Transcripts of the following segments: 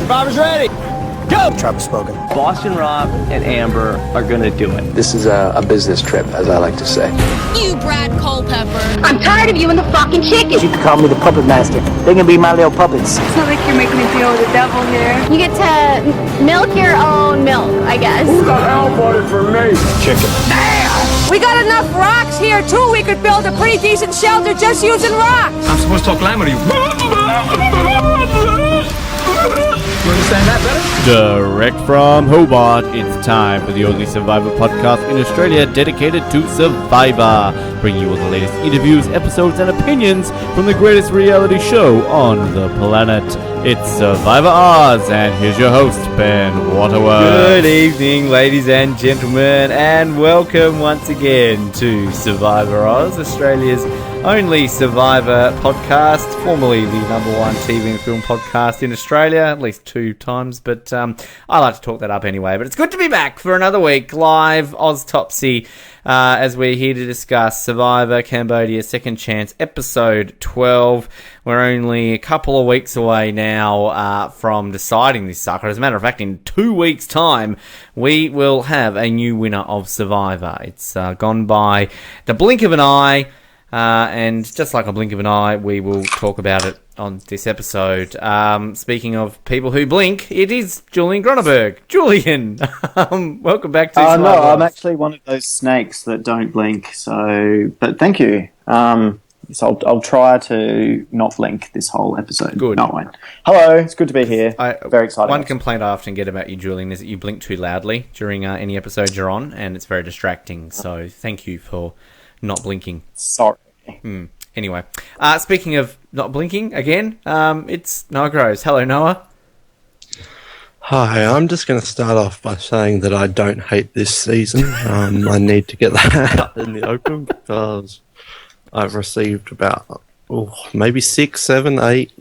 Survivor's ready. Go! Travis spoken. Boston Rob and Amber are gonna do it. This is a business trip, as I like to say. You, Brad Culpepper. I'm tired of you and the fucking chicken. You can call me the puppet master. They can be my little puppets. It's not like you're making a deal with the devil here. You get to milk your own milk, I guess. Who the hell voted for me? Chicken. We got enough rocks here, too. We could build a pretty decent shelter just using rocks. I'm supposed to talk glamour to you. You understand that better? Direct from Hobart, it's time for the only Survivor podcast in Australia dedicated to Survivor, bringing you all the latest interviews, episodes, and opinions from the greatest reality show on the planet. It's Survivor Oz, and here's your host, Ben Waterworth. Good evening, ladies and gentlemen, and welcome once again to Survivor Oz, Australia's only Survivor podcast, formerly the number one TV and film podcast in Australia, at least 2 times, but I like to talk that up anyway. But it's good to be back for another week, live Oztopsy, as we're here to discuss Survivor Cambodia Second Chance, episode 12. We're only a couple of weeks away now from deciding this sucker. As a matter of fact, in 2 weeks' time, we will have a new winner of Survivor. It's gone by the blink of an eye. And just like a blink of an eye, we will talk about it on this episode. Speaking of people who blink, it is Julian Gronenberg. Julian, welcome back to No, I'm actually one of those snakes that don't blink. So, but thank you. So I'll try to not blink this whole episode. Good. No, I won't. Hello, it's good to be here. Very excited. One complaint I often get about you, Julian, is that you blink too loudly during any episode you're on, and it's very distracting. So thank you for not blinking. Sorry. Anyway, speaking of not blinking again, it's Noah Groves. Hello, Noah. Hi, I'm just going to start off by saying that I don't hate this season. I need to get that out in the open because I've received about maybe 6, 7, 8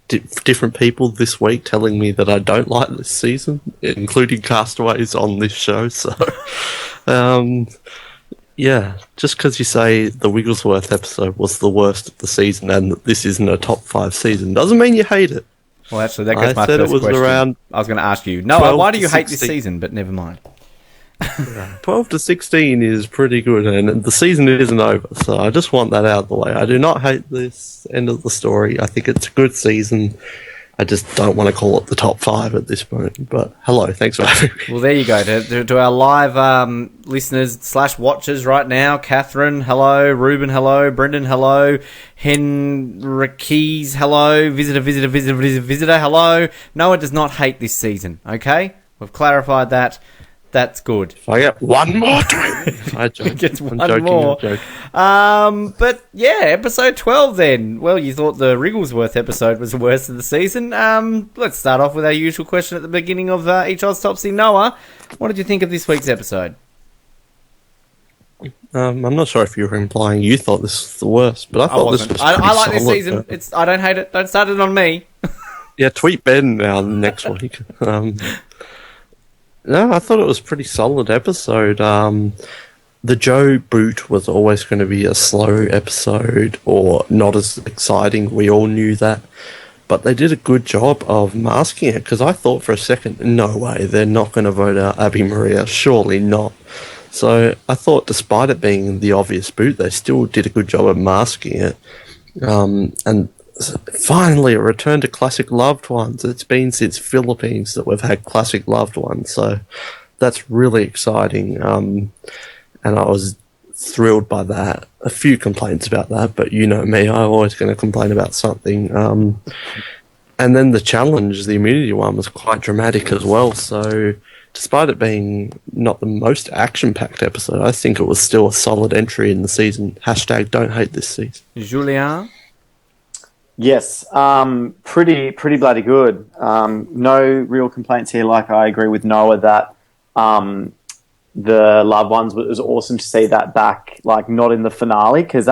different people this week telling me that I don't like this season, including castaways on this show. So, yeah, just because you say the Wigglesworth episode was the worst of the season and that this isn't a top 5 season doesn't mean you hate it. Well, actually, that gets my first question. Around I was going to ask you, Noah, why do you hate this season? But never mind. 12 to 16 is pretty good, and the season isn't over, so I just want that out of the way. I do not hate this end of the story. I think it's a good season. I just don't want to call it the top 5 at this point. But hello, thanks for having me. Well, there you go. To our live listeners / watchers right now, Catherine, hello. Ruben, hello. Brendan, hello. Henriquez, hello. Visitor, hello. Noah does not hate this season, okay? We've clarified that. That's good. If I get one more time, I gets one more. But yeah, episode 12 then. Well, you thought the Wrigglesworth episode was the worst of the season. Let's start off with our usual question at the beginning of each Oztopsy. Noah, what did you think of this week's episode? I'm not sure if you were implying you thought this was the worst, but I thought this was pretty I like this solid. season. I don't hate it. Don't start it on me. Yeah, tweet Ben now next week. No, I thought it was a pretty solid episode. The Joe boot was always going to be a slow episode or not as exciting. We all knew that. But they did a good job of masking it because I thought for a second, no way, they're not going to vote out Abby Maria. Surely not. So I thought despite it being the obvious boot, they still did a good job of masking it. And finally, a return to classic loved ones. It's been since Philippines that we've had classic loved ones, so that's really exciting. And I was thrilled by that. A few complaints about that, but you know me, I'm always going to complain about something. And then the challenge, the immunity one, was quite dramatic as well. So despite it being not the most action-packed episode, I think it was still a solid entry in the season. # don't hate this season. Julien? Yes, pretty bloody good. No real complaints here. Like, I agree with Noah that the loved ones, it was awesome to see that back, like not in the finale, because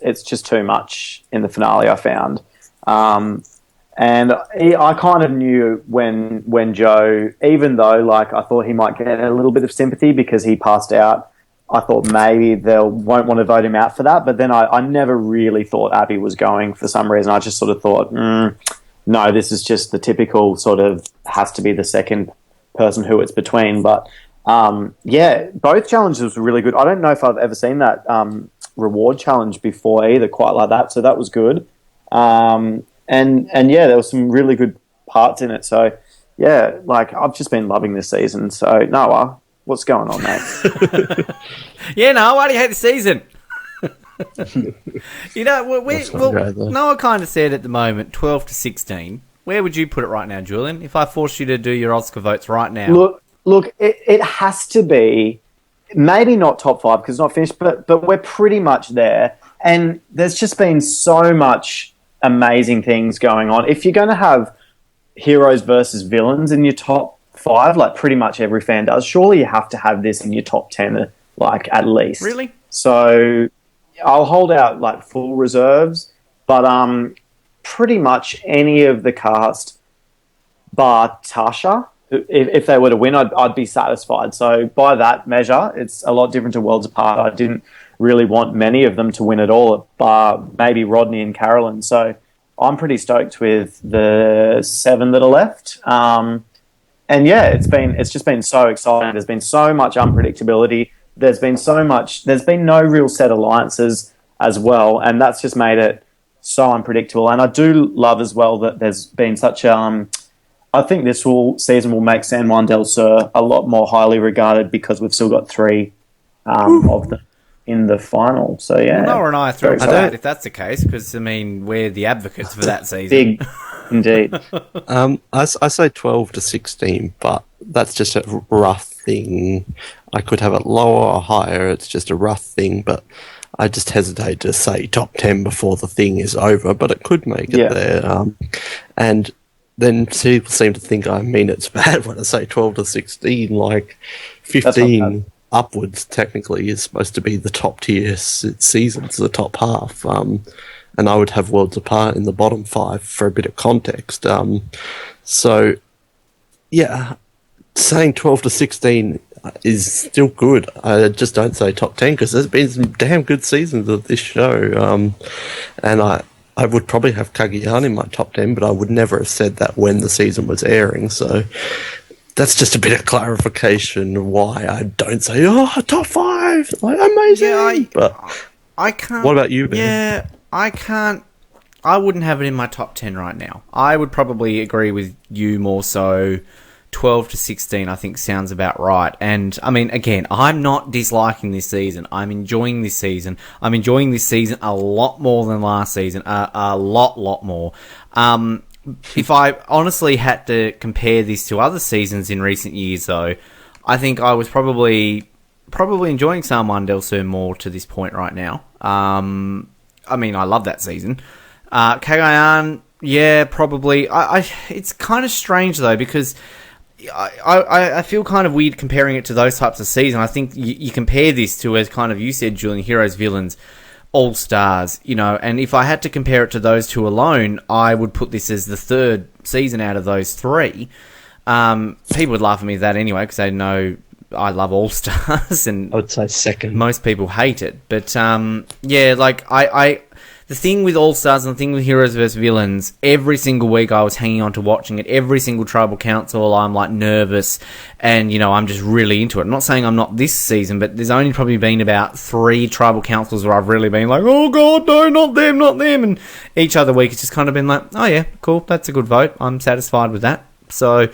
it's just too much in the finale, I found. And I kind of knew when Joe, even though like I thought he might get a little bit of sympathy because he passed out, I thought maybe they won't want to vote him out for that. But then I never really thought Abby was going for some reason. I just sort of thought, no, this is just the typical sort of has to be the second person who it's between. But both challenges were really good. I don't know if I've ever seen that reward challenge before either, quite like that. So that was good. And there was some really good parts in it. So yeah, like I've just been loving this season. So Noah, what's going on, mate? Yeah, no, why do you hate the season? Noah kind of said at the moment 12 to 16. Where would you put it right now, Julian? If I forced you to do your Oscar votes right now. Look, it has to be maybe not top 5 because it's not finished, but we're pretty much there. And there's just been so much amazing things going on. If you're going to have heroes versus villains in your top 5, like pretty much every fan does, surely you have to have this in your top 10, like at least. Really? So I'll hold out like full reserves, but pretty much any of the cast bar Tasha, if they were to win, I'd be satisfied. So by that measure, it's a lot different to Worlds Apart. I didn't really want many of them to win at all, bar maybe Rodney and Carolyn. So I'm pretty stoked with the 7 that are left. And yeah, it's just been so exciting. There's been so much unpredictability. There's been no real set alliances as well, and that's just made it so unpredictable. And I do love as well that there's been such I think this season will make San Juan del Sur a lot more highly regarded because we've still got 3 of them in the final. So yeah, Noah and I are thrilled with that if that's the case, because I mean we're the advocates for that season. Big, indeed. I say 12 to 16, but that's just a rough thing. I could have it lower or higher. It's just a rough thing, but I just hesitate to say top 10 before the thing is over, but it could make it there. And then people seem to think I mean it's bad when I say 12 to 16, like 15 upwards technically is supposed to be the top tier seasons, the top half. And I would have Worlds Apart in the bottom 5 for a bit of context. So, yeah, saying 12 to 16 is still good. I just don't say top 10 because there's been some damn good seasons of this show. And I would probably have Cagayan in my top 10, but I would never have said that when the season was airing. So that's just a bit of clarification why I don't say, top 5, like, amazing. I can't. What about you, Ben? Yeah, I can't. I wouldn't have it in my top 10 right now. I would probably agree with you more so. 12 to 16, I think, sounds about right. And, I mean, again, I'm not disliking this season. I'm enjoying this season. I'm enjoying this season a lot more than last season. A lot more. If I honestly had to compare this to other seasons in recent years, though, I think I was probably enjoying San Juan del Sur more to this point right now. I mean, I love that season. Cagayan, yeah, probably. It's kind of strange, though, because I feel kind of weird comparing it to those types of seasons. I think you compare this to, as kind of you said, Julian, heroes, villains, all stars, and if I had to compare it to those 2 alone, I would put this as the 3rd season out of those 3. People would laugh at me at that anyway, because they know I love All Stars, and I would say 2nd. Most people hate it, but yeah, like the thing with All Stars and the thing with Heroes vs. Villains, every single week I was hanging on to watching it. Every single Tribal Council, I'm like nervous and, I'm just really into it. I'm not saying I'm not this season, but there's only probably been about 3 Tribal Councils where I've really been like, oh God, no, not them. And each other week it's just kind of been like, oh yeah, cool, that's a good vote. I'm satisfied with that. So,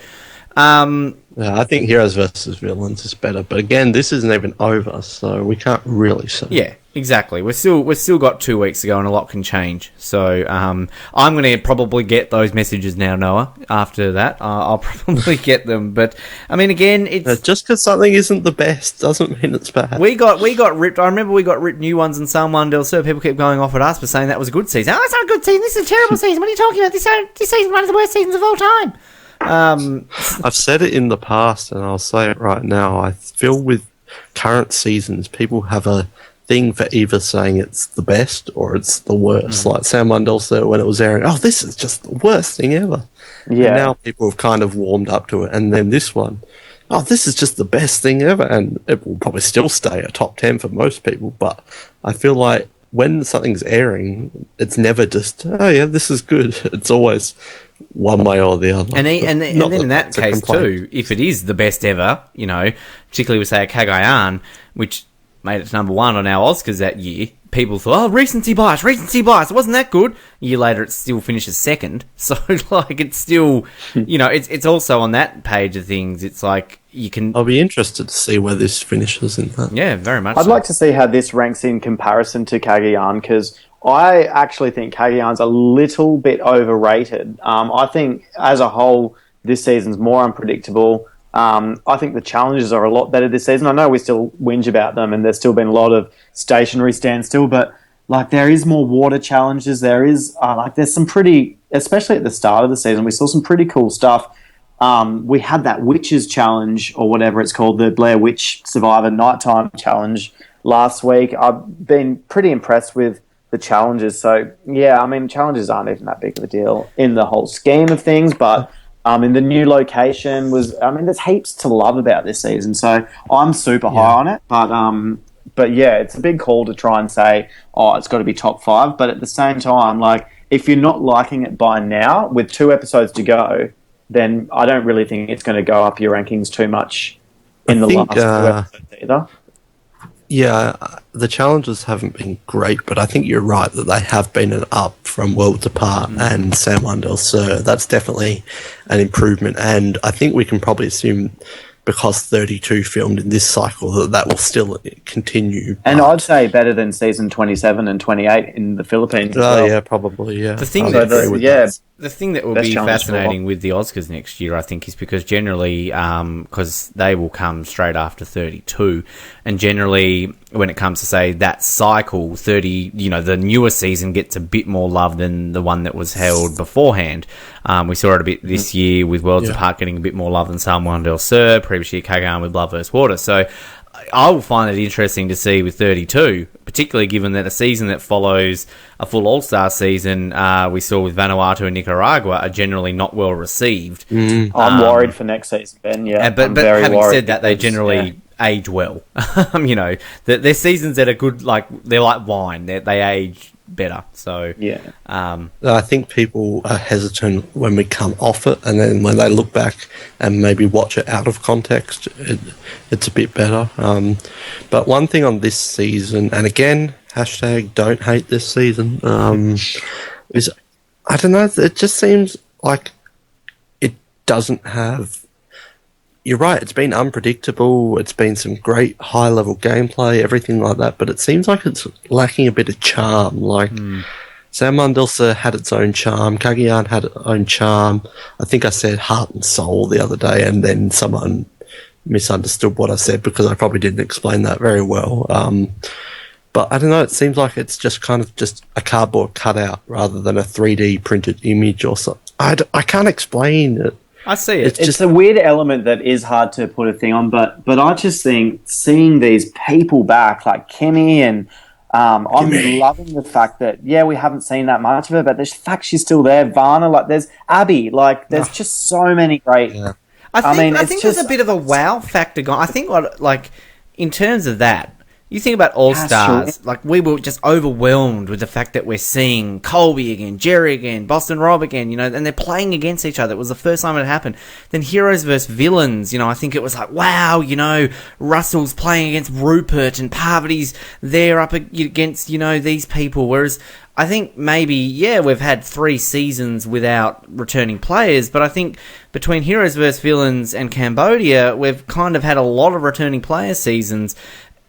yeah, I think Heroes vs. Villains is better, but again, this isn't even over, so we can't really say. Yeah, exactly. We've still got 2 weeks to go, and a lot can change. So I'm going to probably get those messages now, Noah. After that, I'll probably get them. But I mean, again, it's just because something isn't the best doesn't mean it's bad. We got ripped. I remember we got ripped new ones in San Juan del Sur. People kept going off at us for saying that was a good season. Oh, it's not a good season. This is a terrible season. What are you talking about? This season's one of the worst seasons of all time. I've said it in the past and I'll say it right now. I feel with current seasons, people have a thing for either saying it's the best or it's the worst. Like San Juan del Sur, when it was airing, this is just the worst thing ever. Yeah. And now people have kind of warmed up to it. And then this one, this is just the best thing ever. And it will probably still stay a top 10 for most people. But I feel like when something's airing, it's never just, this is good. It's always, one way or the other. And then in that that's a case complaint. too, if it is the best ever, you know, particularly with say a Cagayan, which made it to number 1 on our Oscars that year, people thought, oh, recency bias, it wasn't that good. A year later, it still finishes second. So, like, it's still, you know, it's also on that page of things. It's like, you can... I'll be interested to see where this finishes in that. Yeah, very much I'd like to see how this ranks in comparison to Cagayan, because I actually think Cagayan's a little bit overrated. I think, as a whole, this season's more unpredictable. I think the challenges are a lot better this season. I know we still whinge about them, and there's still been a lot of stationary standstill, but like there is more water challenges. There is there's some pretty, especially at the start of the season, we saw some pretty cool stuff. We had that Witches Challenge, or whatever it's called, the Blair Witch Survivor Nighttime Challenge last week. I've been pretty impressed with the challenges. So yeah, I mean, challenges aren't even that big of a deal in the whole scheme of things, but in the new location there's heaps to love about this season. So I'm super high on it, but yeah, it's a big call to try and say, oh, it's got to be top 5. But at the same time, like, if you're not liking it by now, with 2 episodes to go, then I don't really think it's going to go up your rankings too much in the last 2 episodes either. Yeah, the challenges haven't been great, but I think you're right that they have been an up from Worlds Apart and San Juan del Sur. That's definitely an improvement, and I think we can probably assume, because 32 filmed in this cycle, that will still continue. And I'd say better than season 27 and 28 in the Philippines as well. Yeah, probably, yeah. The thing the thing that will be fascinating with the Oscars next year, I think, is because generally, because they will come straight after 32, and generally, when it comes to, say, that cycle, 30, you know, the newer season gets a bit more love than the one that was held beforehand. We saw it a bit this year with Worlds Apart getting a bit more love than San Juan del Sur, previous year Cagayan with Blood vs. Water. So I will find it interesting to see with 32, particularly given that a season that follows a full All-Star season we saw with Vanuatu and Nicaragua are generally not well received. I'm worried for next season, Ben, yeah. But having said that, they generally age well. You know, their seasons that are good, like, they're like wine. They age better. So yeah, I think people are hesitant when we come off it, and then when they look back and maybe watch it out of context, it's a bit better. But one thing on this season, and again, hashtag don't hate this season, is, I don't know, it just seems like it doesn't have... You're right, it's been unpredictable, it's been some great high-level gameplay, everything like that, but it seems like it's lacking a bit of charm. Like, San Juan del Sur had its own charm, Cagayan had its own charm. I think I said heart and soul the other day, and then someone misunderstood what I said because I probably didn't explain that very well. But I don't know, it seems like it's just kind of just a cardboard cutout rather than a 3D printed image or something. I can't explain it. I see it. It's a weird element that is hard to put a thing on, but I just think seeing these people back, like Kimmy, and I'm loving the fact that, yeah, we haven't seen that much of her, but the fact she's still there, Varna, like, there's Abby, like, there's just so many great... Yeah. I think there's a bit of a wow factor going. I think, like, in terms of that, you think about All-Stars, like, we were just overwhelmed with the fact that we're seeing Colby again, Jerry again, Boston Rob again, you know, and they're playing against each other. It was the first time it happened. Then Heroes vs. Villains, you know, I think it was like, wow, you know, Russell's playing against Rupert and Parvati's there up against, you know, these people. Whereas I think maybe, yeah, we've had 3 seasons without returning players, but I think between Heroes vs. Villains and Cambodia, we've kind of had a lot of returning player seasons.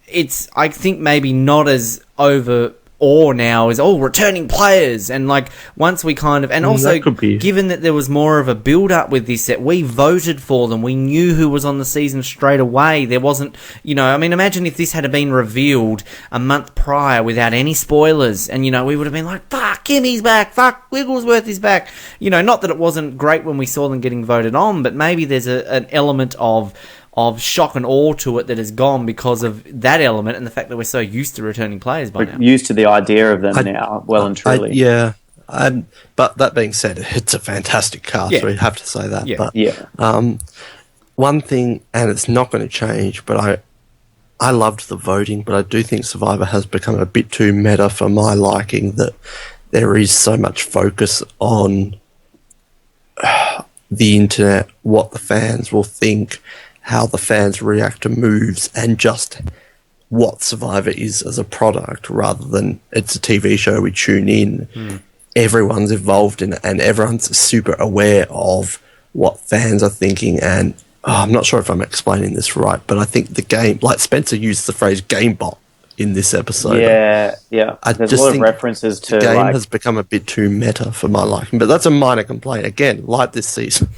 It's, I think, maybe not as over awe now as, returning players. And, like, once we kind of... And also, given that there was more of a build-up with this, that we voted for them, we knew who was on the season straight away. There wasn't, you know... I mean, imagine if this had been revealed a month prior without any spoilers. And, you know, we would have been like, fuck, Kimmy's back, fuck, Wigglesworth is back. You know, not that it wasn't great when we saw them getting voted on, but maybe there's an element of shock and awe to it that has gone because of that element and the fact that we're so used to returning players by now. We're used to the idea of them now, well and truly. But that being said, it's a fantastic cast. Yeah. We have to say that. Yeah. But, one thing, and it's not going to change, but I loved the voting, but I do think Survivor has become a bit too meta for my liking, that there is so much focus on the internet, what the fans will think, how the fans react to moves, and just what Survivor is as a product rather than it's a TV show we tune in. Everyone's involved in it and everyone's super aware of what fans are thinking. And I'm not sure if I'm explaining this right, but I think the game, like Spencer used the phrase game bot in this episode. Yeah. There's a lot of references to the game has become a bit too meta for my liking, but that's a minor complaint. Again, like this season.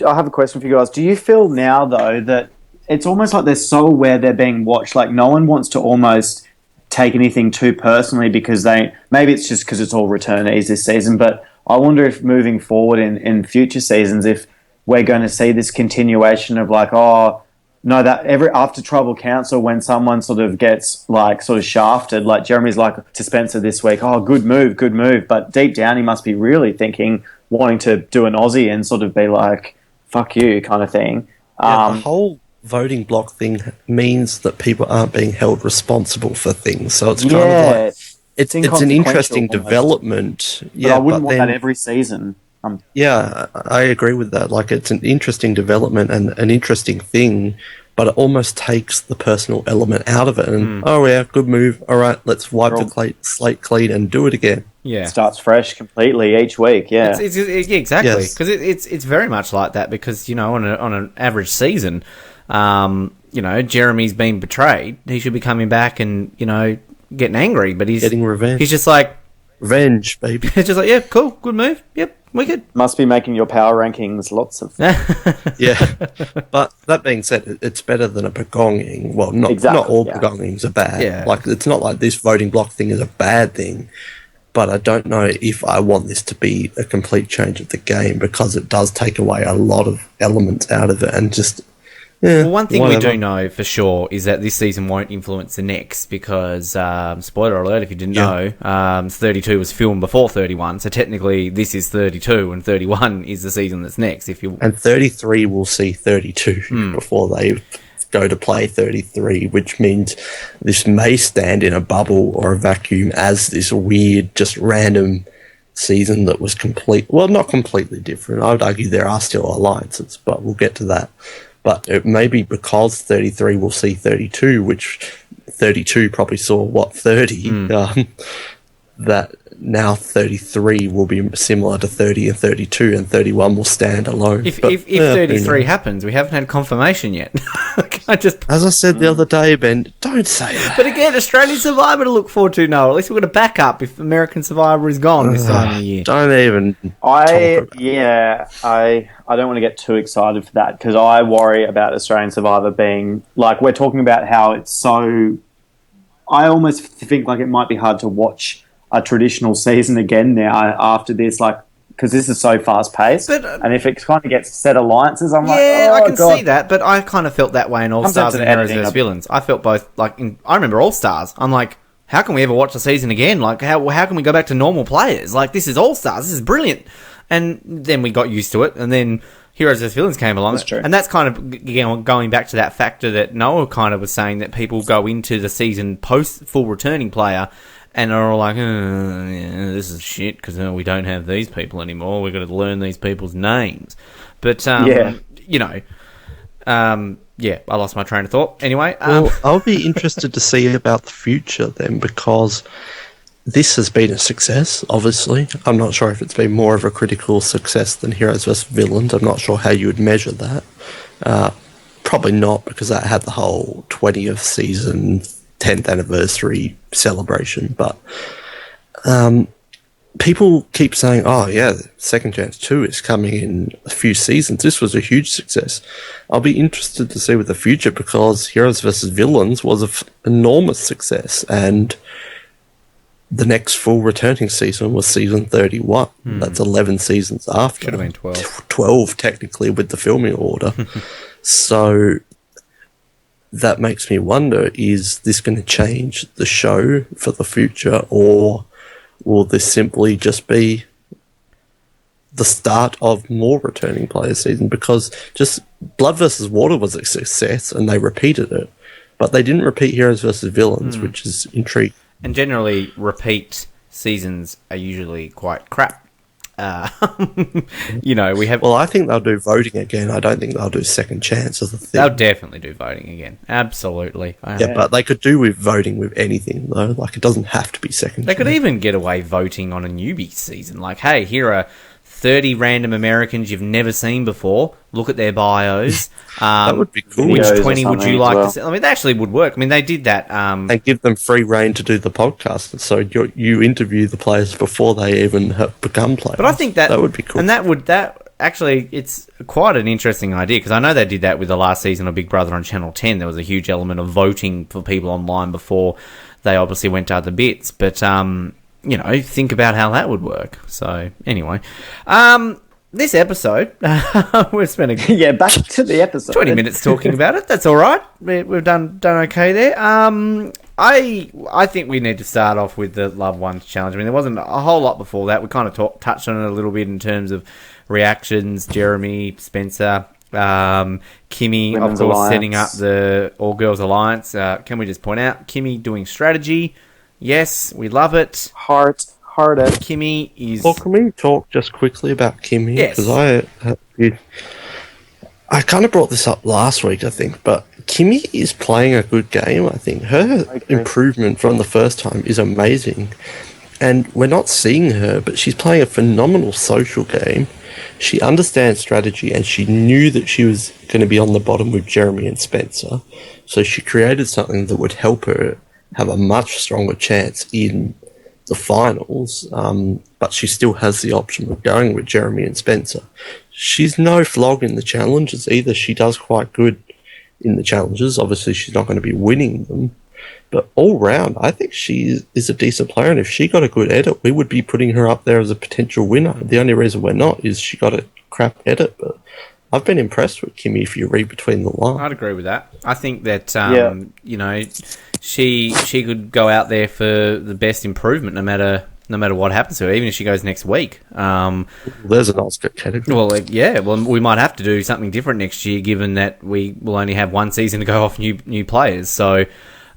I have a question for you guys. Do you feel now, though, that it's almost like they're so aware they're being watched, like no one wants to almost take anything too personally because maybe it's just because it's all returnees this season, but I wonder if moving forward in future seasons, if we're going to see this continuation of like, oh, no, that after Tribal Council, when someone sort of gets like sort of shafted, like Jeremy's like to Spencer this week, oh, good move, but deep down he must be really thinking, wanting to do an Aussie and sort of be like, fuck you kind of thing. Yeah, the whole voting block thing means that people aren't being held responsible for things, so it's kind of like it's an interesting development. But I wouldn't want that every season. Yeah, I agree with that. Like, it's an interesting development and an interesting thing, but it almost takes the personal element out of it. And oh yeah, good move. All right, let's wipe the slate clean and do it again. Yeah, it starts fresh completely each week. Yeah, it's exactly, because it's very much like that. Because on an average season, Jeremy's been betrayed. He should be coming back and getting angry, but he's getting revenge. He's just like revenge, baby. It's just like, yeah, cool, good move. Yep. Wicked. Must be making your power rankings lots of... Yeah. But that being said, it's better than a begonging. Well, not all begongings are bad. Yeah. Like, it's not like this voting block thing is a bad thing, but I don't know if I want this to be a complete change of the game because it does take away a lot of elements out of it and just... Yeah, well, one thing we do know for sure is that this season won't influence the next because, spoiler alert if you didn't know, 32 was filmed before 31, so technically this is 32 and 31 is the season that's next. And 33 will see 32 before they go to play 33, which means this may stand in a bubble or a vacuum as this weird, just random season that was not completely different. I would argue there are still alliances, but we'll get to that. But it may be because 33 will see 32, which 32 probably saw, 30? That now 33 will be similar to 30 and 32, and 31 will stand alone. If 33 happens, we haven't had confirmation yet. As I said the other day, Ben, don't say that. But again, Australian Survivor to look forward to now. At least we've got a backup if American Survivor is gone this time of the year. Don't even I don't want to get too excited for that because I worry about Australian Survivor being, like, we're talking about how it's so... I almost think like it might be hard to watch a traditional season again now after this, like, because this is so fast paced. And if it kind of gets set alliances, I'm I can see that, but I kind of felt that way in All Stars and Heroes vs Villains. I felt both, like, I remember All Stars. I'm like, how can we ever watch the season again? Like, how can we go back to normal players? Like, this is All Stars. This is brilliant. And then we got used to it, and then Heroes vs Villains came along. That's true. And that's kind of going back to that factor that Noah kind of was saying, that people go into the season post full returning player and are all like, this is shit because we don't have these people anymore. We've got to learn these people's names. But, I lost my train of thought. Anyway. Well, I'll be interested to see about the future then, because this has been a success, obviously. I'm not sure if it's been more of a critical success than Heroes vs. Villains. I'm not sure how you would measure that. Probably not, because that had the whole 20th season, 10th anniversary celebration. But people keep saying, oh yeah, Second Chance 2 is coming in a few seasons. This was a huge success. I'll be interested to see with the future, because Heroes vs. Villains was an enormous success, and the next full returning season was season 31. That's 11 seasons after. Should have been 12. 12, technically, with the filming order. So that makes me wonder, is this going to change the show for the future, or will this simply just be the start of more returning player season? Because just Blood vs. Water was a success, and they repeated it. But they didn't repeat Heroes vs. Villains, which is intriguing. And generally, repeat seasons are usually quite crap. we have. Well, I think they'll do voting again. I don't think they'll do second chance as a thing. They'll definitely do voting again. Absolutely. Yeah, but they could do with voting with anything though. Like it doesn't have to be second. They could even get away voting on a newbie season. Like, hey, here are 30 random Americans you've never seen before. Look at their bios. That would be cool. Which Videos 20 or would you something like as to see? I mean, that actually would work. I mean, they did that. And give them free reign to do the podcast. So you interview the players before they even have become players. But I think that would be cool. And that actually, it's quite an interesting idea, because I know they did that with the last season of Big Brother on Channel 10. There was a huge element of voting for people online before they obviously went to other bits. But, think about how that would work. So, anyway. This episode, we're spending back to the episode. 20 minutes talking about it. That's all right. We've done okay there. I think we need to start off with the Loved Ones challenge. I mean, there wasn't a whole lot before that. We kind of touched on it a little bit in terms of reactions. Jeremy, Spencer, Kimmy, Women's of course, Alliance. setting up the All Girls Alliance. Can we just point out Kimmy doing strategy? Yes, we love it. Hearted. Kimmy is... Well, can we talk just quickly about Kimmy? Yes. Because I kind of brought this up last week, I think, but Kimmy is playing a good game, I think. Her improvement from the first time is amazing. And we're not seeing her, but she's playing a phenomenal social game. She understands strategy, and she knew that she was going to be on the bottom with Jeremy and Spencer. So she created something that would help her have a much stronger chance in the finals, but she still has the option of going with Jeremy and Spencer. She's no flog in the challenges either. She does quite good in the challenges. Obviously, she's not going to be winning them, but all round, I think she is a decent player, and if she got a good edit, we would be putting her up there as a potential winner. The only reason we're not is she got a crap edit, but I've been impressed with Kimmy if you read between the lines. I'd agree with that. I think that, she could go out there for the best improvement no matter what happens to her, even if she goes next week. There's an Oscar category. Well, we might have to do something different next year, given that we will only have one season to go off new players. So,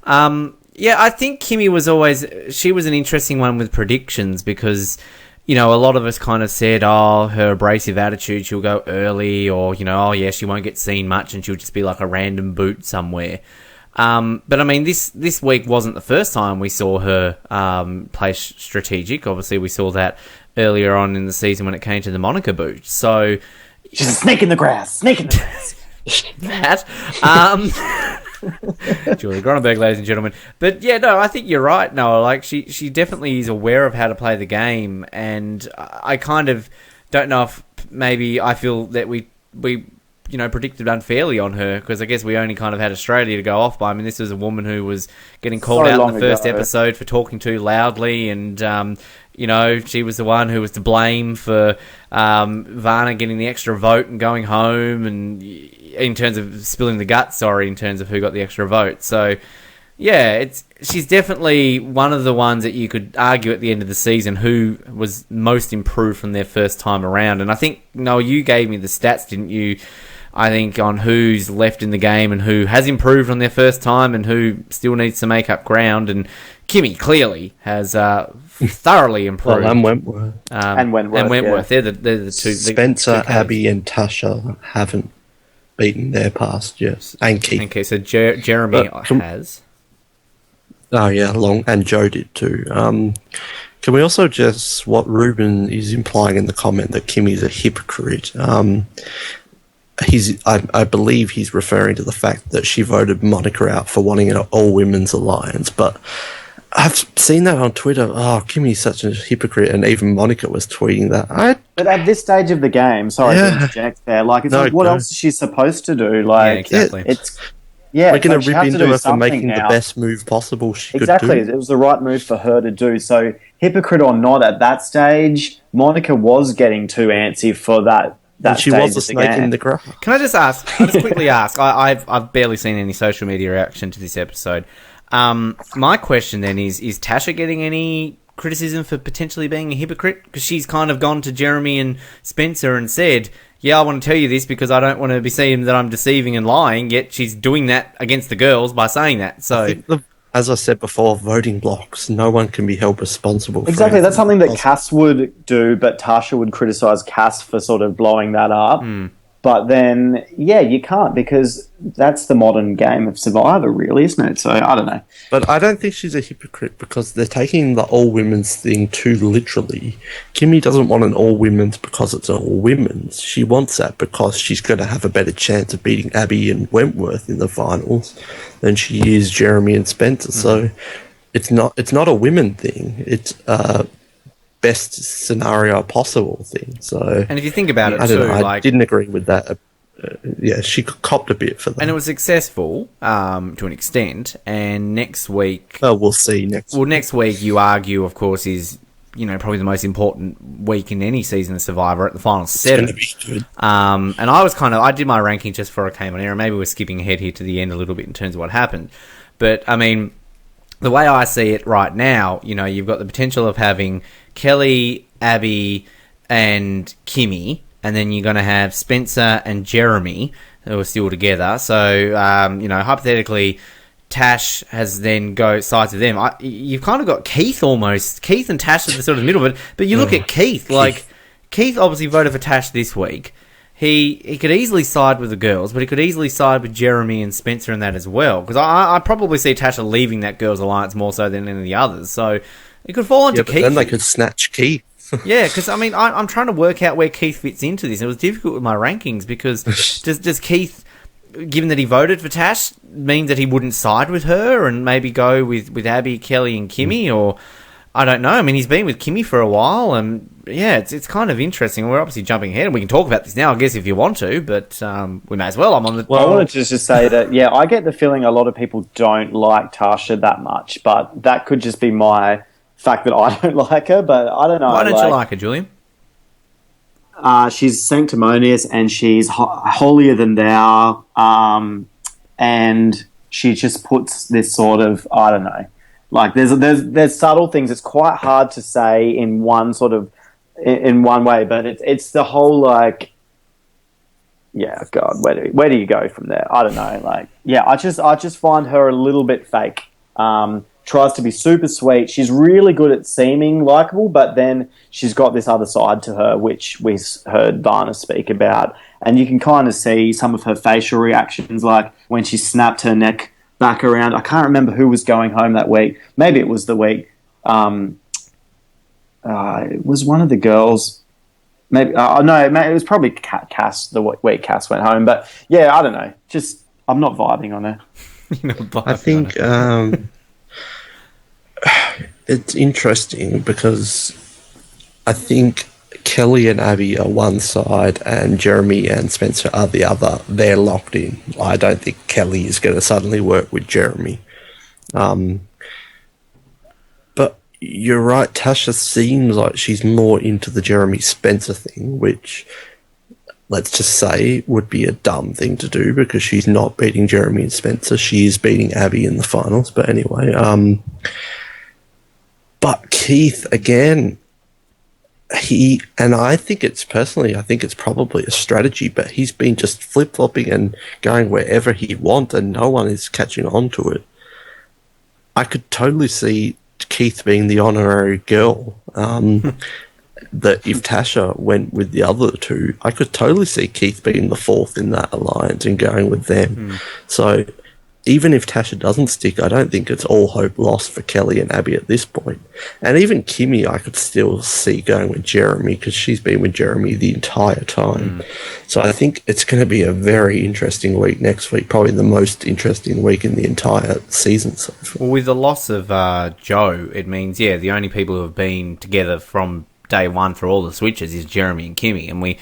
I think Kimmy was an interesting one with predictions, because a lot of us kind of said, her abrasive attitude, she'll go early, or, she won't get seen much and she'll just be like a random boot somewhere. But I mean, this week wasn't the first time we saw her play strategic. Obviously, we saw that earlier on in the season when it came to the Monica boot. So she's a snake in the grass. that. Julia Gronenberg, ladies and gentlemen. But I think you're right, Noah. Like, she definitely is aware of how to play the game, and I kind of don't know if maybe I feel that we predicted unfairly on her, because I guess we only kind of had Australia to go off by. I mean, this was a woman who was getting called out in the first episode for talking too loudly, and she was the one who was to blame for Varna getting the extra vote and going home, and in terms of spilling the guts, in terms of who got the extra vote. So she's definitely one of the ones that you could argue at the end of the season who was most improved from their first time around. And I think, Noel, you gave me the stats, didn't you? I think on who's left in the game and who has improved on their first time and who still needs to make up ground. And Kimmy clearly has thoroughly improved. Well, and Wentworth. And Wentworth. They're the two. Spencer, Abby, and Tasha haven't beaten their past yet. And Keith. Okay, so Jeremy has. Oh, yeah, and Joe did too. Can we also just, what Ruben is implying in the comment, that Kimmy's a hypocrite? I believe he's referring to the fact that she voted Monica out for wanting an all-women's alliance, but I've seen that on Twitter. Oh, Kimmy's such a hypocrite, and even Monica was tweeting that. But at this stage of the game, sorry to interject there, what else is she supposed to do? Exactly. We're going to rip into her for making the best move possible she could do. Exactly, it was the right move for her to do. So, hypocrite or not, at that stage, Monica was getting too antsy for that. And she was a snake in the grass. Can I just quickly ask? I've barely seen any social media reaction to this episode. My question then is Tasha getting any criticism for potentially being a hypocrite? Because she's kind of gone to Jeremy and Spencer and said, I want to tell you this because I don't want to be seen that I'm deceiving and lying, yet she's doing that against the girls by saying that. So as I said before, voting blocks. No one can be held responsible for Exactly, that's something that anything. Cass would do, but Tasha would criticise Cass for sort of blowing that up. But then, yeah, you can't, because that's the modern game of Survivor, really, isn't it? So, I don't know. But I don't think she's a hypocrite because they're taking the all-women's thing too literally. Kimmy doesn't want an all-women's because it's all women's. She wants that because she's going to have a better chance of beating Abby and Wentworth in the finals than she is Jeremy and Spencer. So it's not a women thing. It's best scenario possible thing. So, And if you think about it I don't too, know, I like, didn't agree with that. Yeah, she copped a bit for that. and it was successful to an extent. And next week, We'll see next. well, next week you argue, of course, is probably the most important week in any season of Survivor at the final 7. It's going to be good. And I did my ranking just before I came on air. Maybe we're skipping ahead here to the end a little bit in terms of what happened, but I mean, the way I see it right now, you've got the potential of having Kelly, Abby, and Kimmy, and then you're going to have Spencer and Jeremy who are still together. So, hypothetically, Tash has then go sides of them. You've kind of got Keith almost. Keith and Tash are the sort of middle of it. But you look at Keith, Keith obviously voted for Tash this week. He could easily side with the girls, but he could easily side with Jeremy and Spencer in that as well. Because I probably see Tasha leaving that girls' alliance more so than any of the others. So it could fall into Keith. Then they could snatch Keith. Yeah, because I mean, I'm trying to work out where Keith fits into this. It was difficult with my rankings because does Keith, given that he voted for Tash, mean that he wouldn't side with her and maybe go with Abby, Kelly, and Kimmy, or I don't know. I mean, he's been with Kimmy for a while, and yeah, it's kind of interesting. We're obviously jumping ahead, and we can talk about this now, I guess, if you want to, but we may as well. I'm on the. Well, I wanted to just say that, yeah, I get the feeling a lot of people don't like Tasha that much, but that could just be my fact that I don't like her, but I don't know. Why don't you like her, Julian? She's sanctimonious and she's holier than thou, and she just puts this sort of, I don't know, like there's subtle things. It's quite hard to say in one sort of in one way, but it's the whole like, yeah, God, where do you go from there? I don't know. Like, yeah, I just find her a little bit fake. Tries to be super sweet. She's really good at seeming likable, but then she's got this other side to her, which we heard Varna speak about. And you can kind of see some of her facial reactions, like when she snapped her neck back around. I can't remember who was going home that week. Maybe it was the week. It was one of the girls. Maybe no, it was probably Cass, the week Cass went home. But yeah, I don't know. Just, I'm not vibing on her. I think it's interesting because I think Kelly and Abby are one side and Jeremy and Spencer are the other. They're locked in. I don't think Kelly is going to suddenly work with Jeremy. But you're right, Tasha seems like she's more into the Jeremy Spencer thing, which, let's just say, would be a dumb thing to do because she's not beating Jeremy and Spencer. She is beating Abby in the finals. But anyway, but Keith, again, I think it's probably a strategy, but he's been just flip-flopping and going wherever he wants and no one is catching on to it. I could totally see Keith being the honorary girl. That if Tasha went with the other two, I could totally see Keith being the fourth in that alliance and going with them. So even if Tasha doesn't stick, I don't think it's all hope lost for Kelly and Abby at this point. And even Kimmy, I could still see going with Jeremy because she's been with Jeremy the entire time. So I think it's going to be a very interesting week next week, probably the most interesting week in the entire season so far. Well, with the loss of Joe, it means, yeah, the only people who have been together from day one for all the switches is Jeremy and Kimmy, and we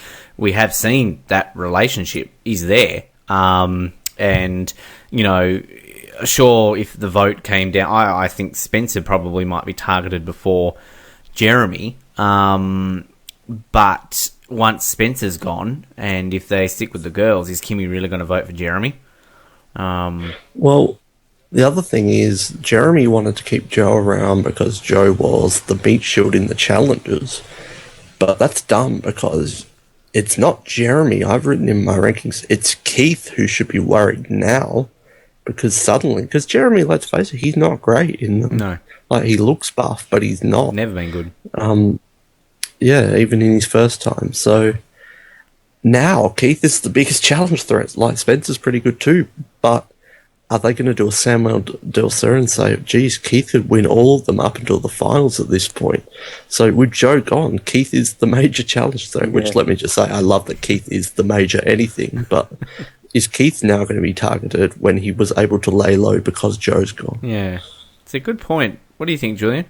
have seen that relationship is there. And, you know, sure, if the vote came down, I think Spencer probably might be targeted before Jeremy. But once Spencer's gone, and if they stick with the girls, is Kimmy really going to vote for Jeremy? Well, the other thing is Jeremy wanted to keep Joe around because Joe was the meat shield in the challenges. But that's dumb because it's not Jeremy. I've written in my rankings, it's Keith who should be worried now because Jeremy, let's face it, he's not great in them. No. Like, he looks buff, but he's not. Never been good. Yeah, even in his first time. So now Keith is the biggest challenge threat. Like, Spencer's pretty good too, but are they going to do a Samuel Del Sur and say, geez, Keith could win all of them up until the finals at this point? So with Joe gone, Keith is the major challenge threat, which, let me just say, I love that Keith is the major anything, but is Keith now going to be targeted when he was able to lay low because Joe's gone? Yeah. It's a good point. What do you think, Julian?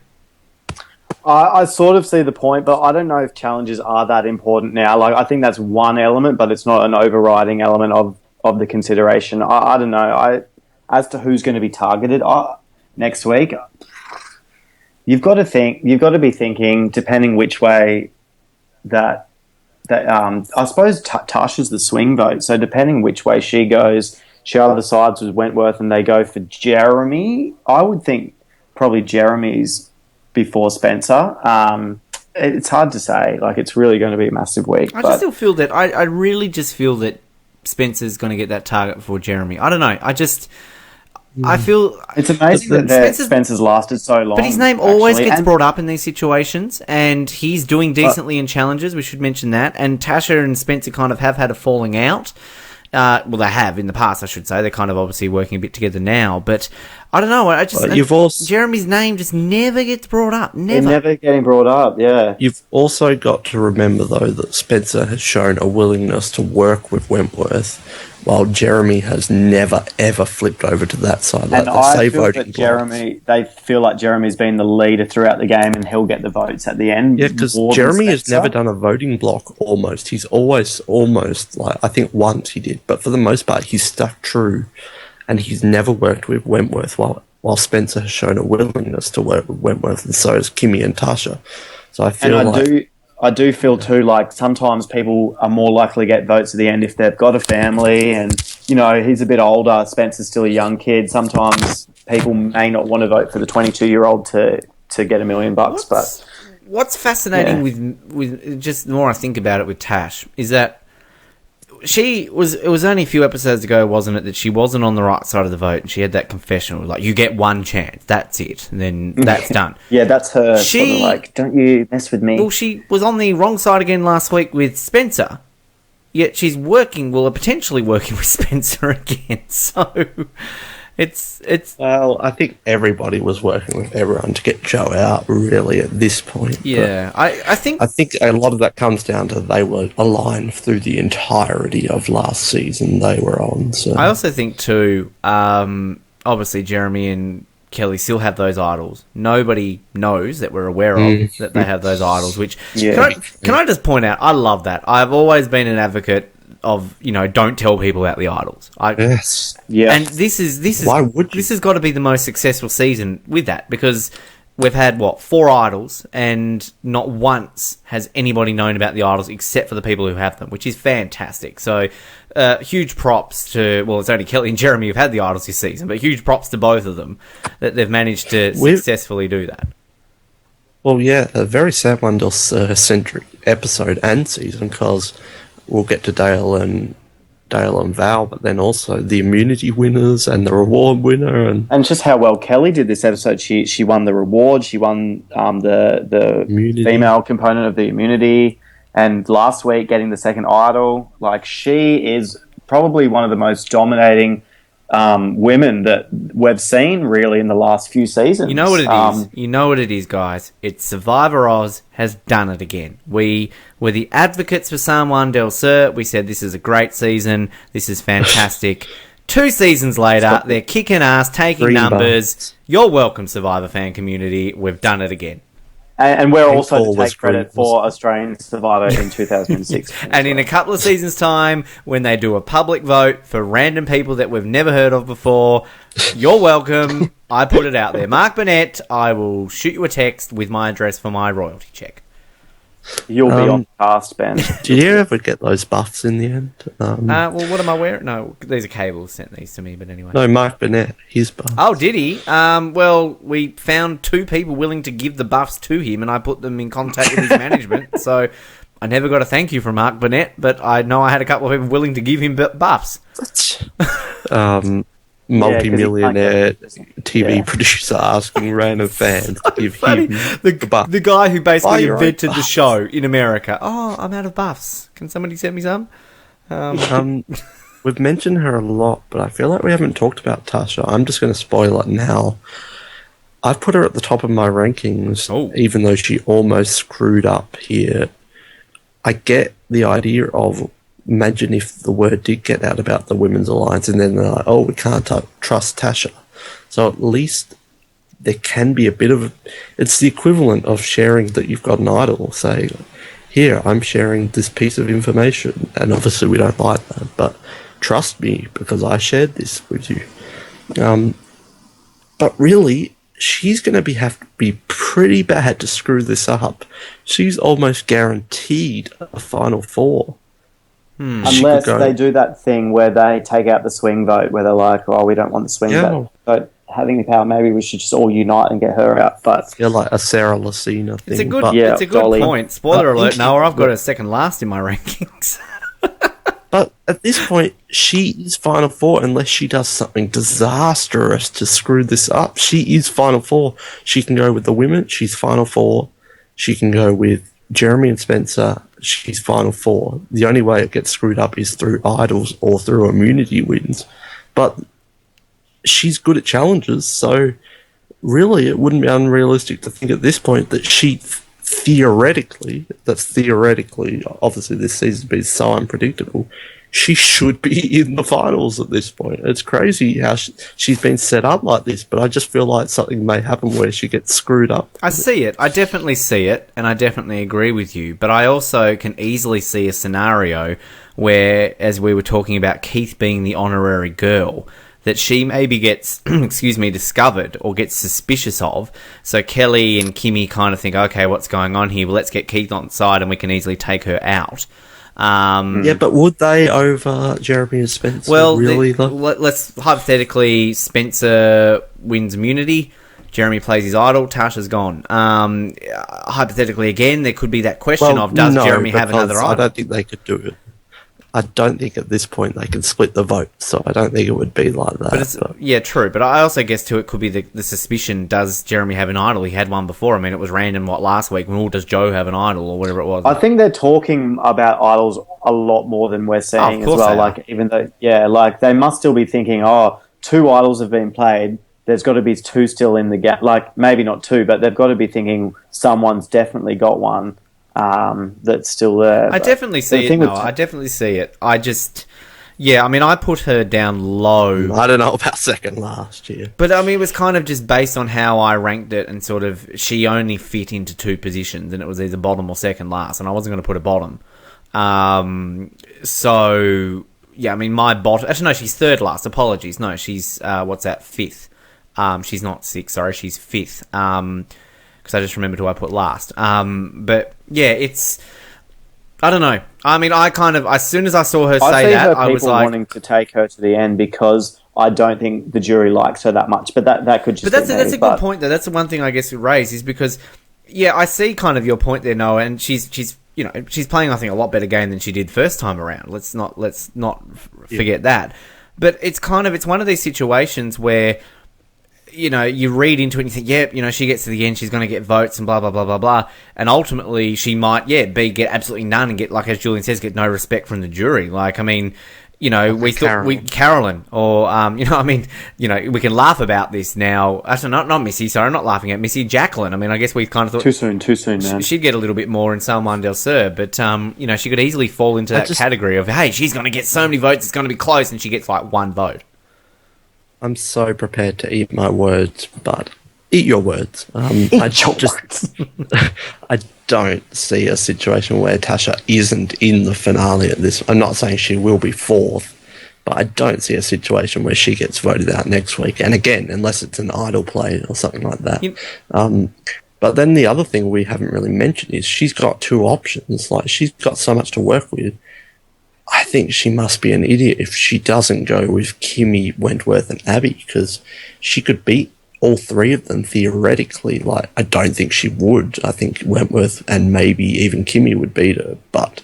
I sort of see the point, but I don't know if challenges are that important now. Like, I think that's one element, but it's not an overriding element of the consideration. I don't know. As to who's going to be targeted next week, you've got to be thinking, depending which way that I suppose Tasha's the swing vote. So depending which way she goes, she either sides with Wentworth and they go for Jeremy. I would think probably Jeremy's before Spencer. It's hard to say. Like, it's really going to be a massive week. I still feel that I really just feel that Spencer's going to get that target before Jeremy. I don't know. I feel it's amazing that Spencer's lasted so long. But his name always gets brought up in these situations, and he's doing decently in challenges. We should mention that. And Tasha and Spencer kind of have had a falling out. Well, they have in the past, I should say. They're kind of obviously working a bit together now. But I don't know. Jeremy's name just never gets brought up. Never getting brought up, yeah. You've also got to remember, though, that Spencer has shown a willingness to work with Wentworth, while Jeremy has never, ever flipped over to that side. And I feel that they feel like Jeremy's been the leader throughout the game and he'll get the votes at the end. Yeah, because Jeremy has never done a voting block, almost. He's always almost, like, I think once he did, but for the most part, he's stuck true, and he's never worked with Wentworth, while Spencer has shown a willingness to work with Wentworth, and so has Kimmy and Tasha. So I feel I do feel too like sometimes people are more likely to get votes at the end if they've got a family, and he's a bit older. Spencer's still a young kid. Sometimes people may not want to vote for the 22-year-old to get $1 million. But what's fascinating with just the more I think about it with Tash is that it was only a few episodes ago, wasn't it, that she wasn't on the right side of the vote, and she had that confessional, like, you get one chance, that's it, and then that's done. Yeah, that's her sort of like, don't you mess with me. Well, she was on the wrong side again last week with Spencer, yet she's potentially working with Spencer again, so it's... Well, I think everybody was working with everyone to get Joe out, really, at this point. Yeah, I think a lot of that comes down to they were aligned through the entirety of last season they were on. So I also think, too, obviously Jeremy and Kelly still have those idols. Nobody knows that we're aware of that they have those idols, which... Yeah. Can I just point out, I love that. I've always been an advocate of, don't tell people about the idols. Yes. Yeah. And this is why would you? This has got to be the most successful season with that, because we've had 4 idols, and not once has anybody known about the idols except for the people who have them, which is fantastic. So huge props to, it's only Kelly and Jeremy who've had the idols this season, but huge props to both of them that they've managed to successfully do that. Well, yeah, a very Sam Wendell-centric episode and season, because we'll get to Dale and Val, but then also the immunity winners and the reward winner, and just how well Kelly did this episode. She won the reward. She won the female component of the immunity, and last week getting the second idol. Like, she is probably one of the most dominating women that we've seen really in the last few seasons. You know what it is? You know what it is, guys. It's Survivor Oz has done it again. We were the advocates for San Del Sur. We said this is a great season. This is fantastic. 2 seasons later, they're kicking ass, taking numbers. You're welcome, Survivor fan community. We've done it again. And we're also to take credit for Australian Survivor in 2006. And in a couple of seasons' time, when they do a public vote for random people that we've never heard of before, you're welcome. I put it out there. Mark Burnett, I will shoot you a text with my address for my royalty check. You'll be on cast, Ben. Did you ever get those buffs in the end? Well, what am I wearing? No, these are cables sent these to me, but anyway. No, Mark Burnett, his buffs. Oh, did he? Well, we found 2 people willing to give the buffs to him, and I put them in contact with his management, so I never got a thank you from Mark Burnett, but I know I had a couple of people willing to give him buffs. multi-millionaire TV producer asking random fans to give him the guy who basically you're invented right. the show in America. Oh, I'm out of buffs. Can somebody send me some? We've mentioned her a lot, but I feel like we haven't talked about Tasha. I'm just going to spoil it now. I've put her at the top of my rankings, even though she almost screwed up here. I get the idea of, imagine if the word did get out about the Women's Alliance, and then they're like, oh, we can't trust Tasha. So at least there can be a bit of... It's the equivalent of sharing that you've got an idol. Say, here, I'm sharing this piece of information, and obviously we don't like that, but trust me, because I shared this with you. But really, she's going to have to be pretty bad to screw this up. She's almost guaranteed a Final Four. Unless they do that thing where they take out the swing vote, where they're like, oh, we don't want the swing vote having the power. Maybe we should just all unite and get her out. But like a Sarah Lucina thing. It's a good point. Spoiler alert, Noah, I've got her second last in my rankings. But at this point, she is Final Four unless she does something disastrous to screw this up. She is Final Four. She can go with the women. She's Final Four. She can go with Jeremy and Spencer. She's Final Four. The only way it gets screwed up is through idols or through immunity wins. But she's good at challenges, so really it wouldn't be unrealistic to think at this point that she theoretically, obviously this season's been so unpredictable, she should be in the finals at this point. It's crazy how she's been set up like this, but I just feel like something may happen where she gets screwed up. I see it. I definitely see it, and I definitely agree with you. But I also can easily see a scenario where, as we were talking about Keith being the honorary girl, that she maybe gets, discovered or gets suspicious of. So Kelly and Kimmy kind of think, okay, what's going on here? Well, let's get Keith on side and we can easily take her out. Yeah, but would they over Jeremy and Spencer? Well, really? Let's hypothetically, Spencer wins immunity. Jeremy plays his idol. Tasha's gone. Hypothetically, again, there could be that question of, does Jeremy have another idol? I don't think they could do it. I don't think at this point they can split the vote, so I don't think it would be like that. Yeah, true. But I also guess, too, it could be the suspicion, does Jeremy have an idol? He had one before. I mean, it was random, last week? Well, does Joe have an idol or whatever it was? I think they're talking about idols a lot more than we're seeing as well. Like, even though, they must still be thinking, 2 idols have been played. There's got to be 2 still in the gap. Like, maybe not 2, but they've got to be thinking someone's definitely got one. That's still there. I definitely see it. I definitely see it. I just, I put her down low. I don't know about second last year, but I mean, it was kind of just based on how I ranked it, and sort of she only fit into 2 positions, and it was either bottom or second last, and I wasn't going to put a bottom. So yeah, I mean, my bottom. Actually, no, she's third last. Apologies. No, she's fifth. She's not sixth. Sorry, she's fifth. Because I just remembered who I put last. But yeah, it's, I don't know. I mean, I kind of, as soon as I saw her say that, I was like, wanting to take her to the end because I don't think the jury likes her that much. But that could just. But that's a good point, though. That's the one thing I guess you raise, is because, I see kind of your point there, Noah, and she's playing, I think, a lot better game than she did first time around. Let's not forget that. But it's one of these situations where, you read into it and you think, she gets to the end, she's going to get votes and blah, blah, blah, blah, blah. And ultimately, she might, get absolutely none and get, like as Julian says, get no respect from the jury. Like, I mean, we thought Carolyn, or, we can laugh about this now. Actually, not Missy, sorry, I'm not laughing at Missy, Jacqueline. I mean, I guess we kind of thought... Too soon, man. She'd get a little bit more in Salman Del Sur, but, she could easily fall into that category of, hey, she's going to get so many votes, it's going to be close, and she gets, 1 vote. I'm so prepared to eat my words, but eat your words. Words. I don't see a situation where Tasha isn't in the finale at this. I'm not saying she will be 4th, but I don't see a situation where she gets voted out next week. And again, unless it's an idol play or something like that. But then the other thing we haven't really mentioned is she's got 2 options. Like, she's got so much to work with. I think she must be an idiot if she doesn't go with Kimmy, Wentworth, and Abby, because she could beat all 3 of them theoretically. Like, I don't think she would. I think Wentworth and maybe even Kimmy would beat her, but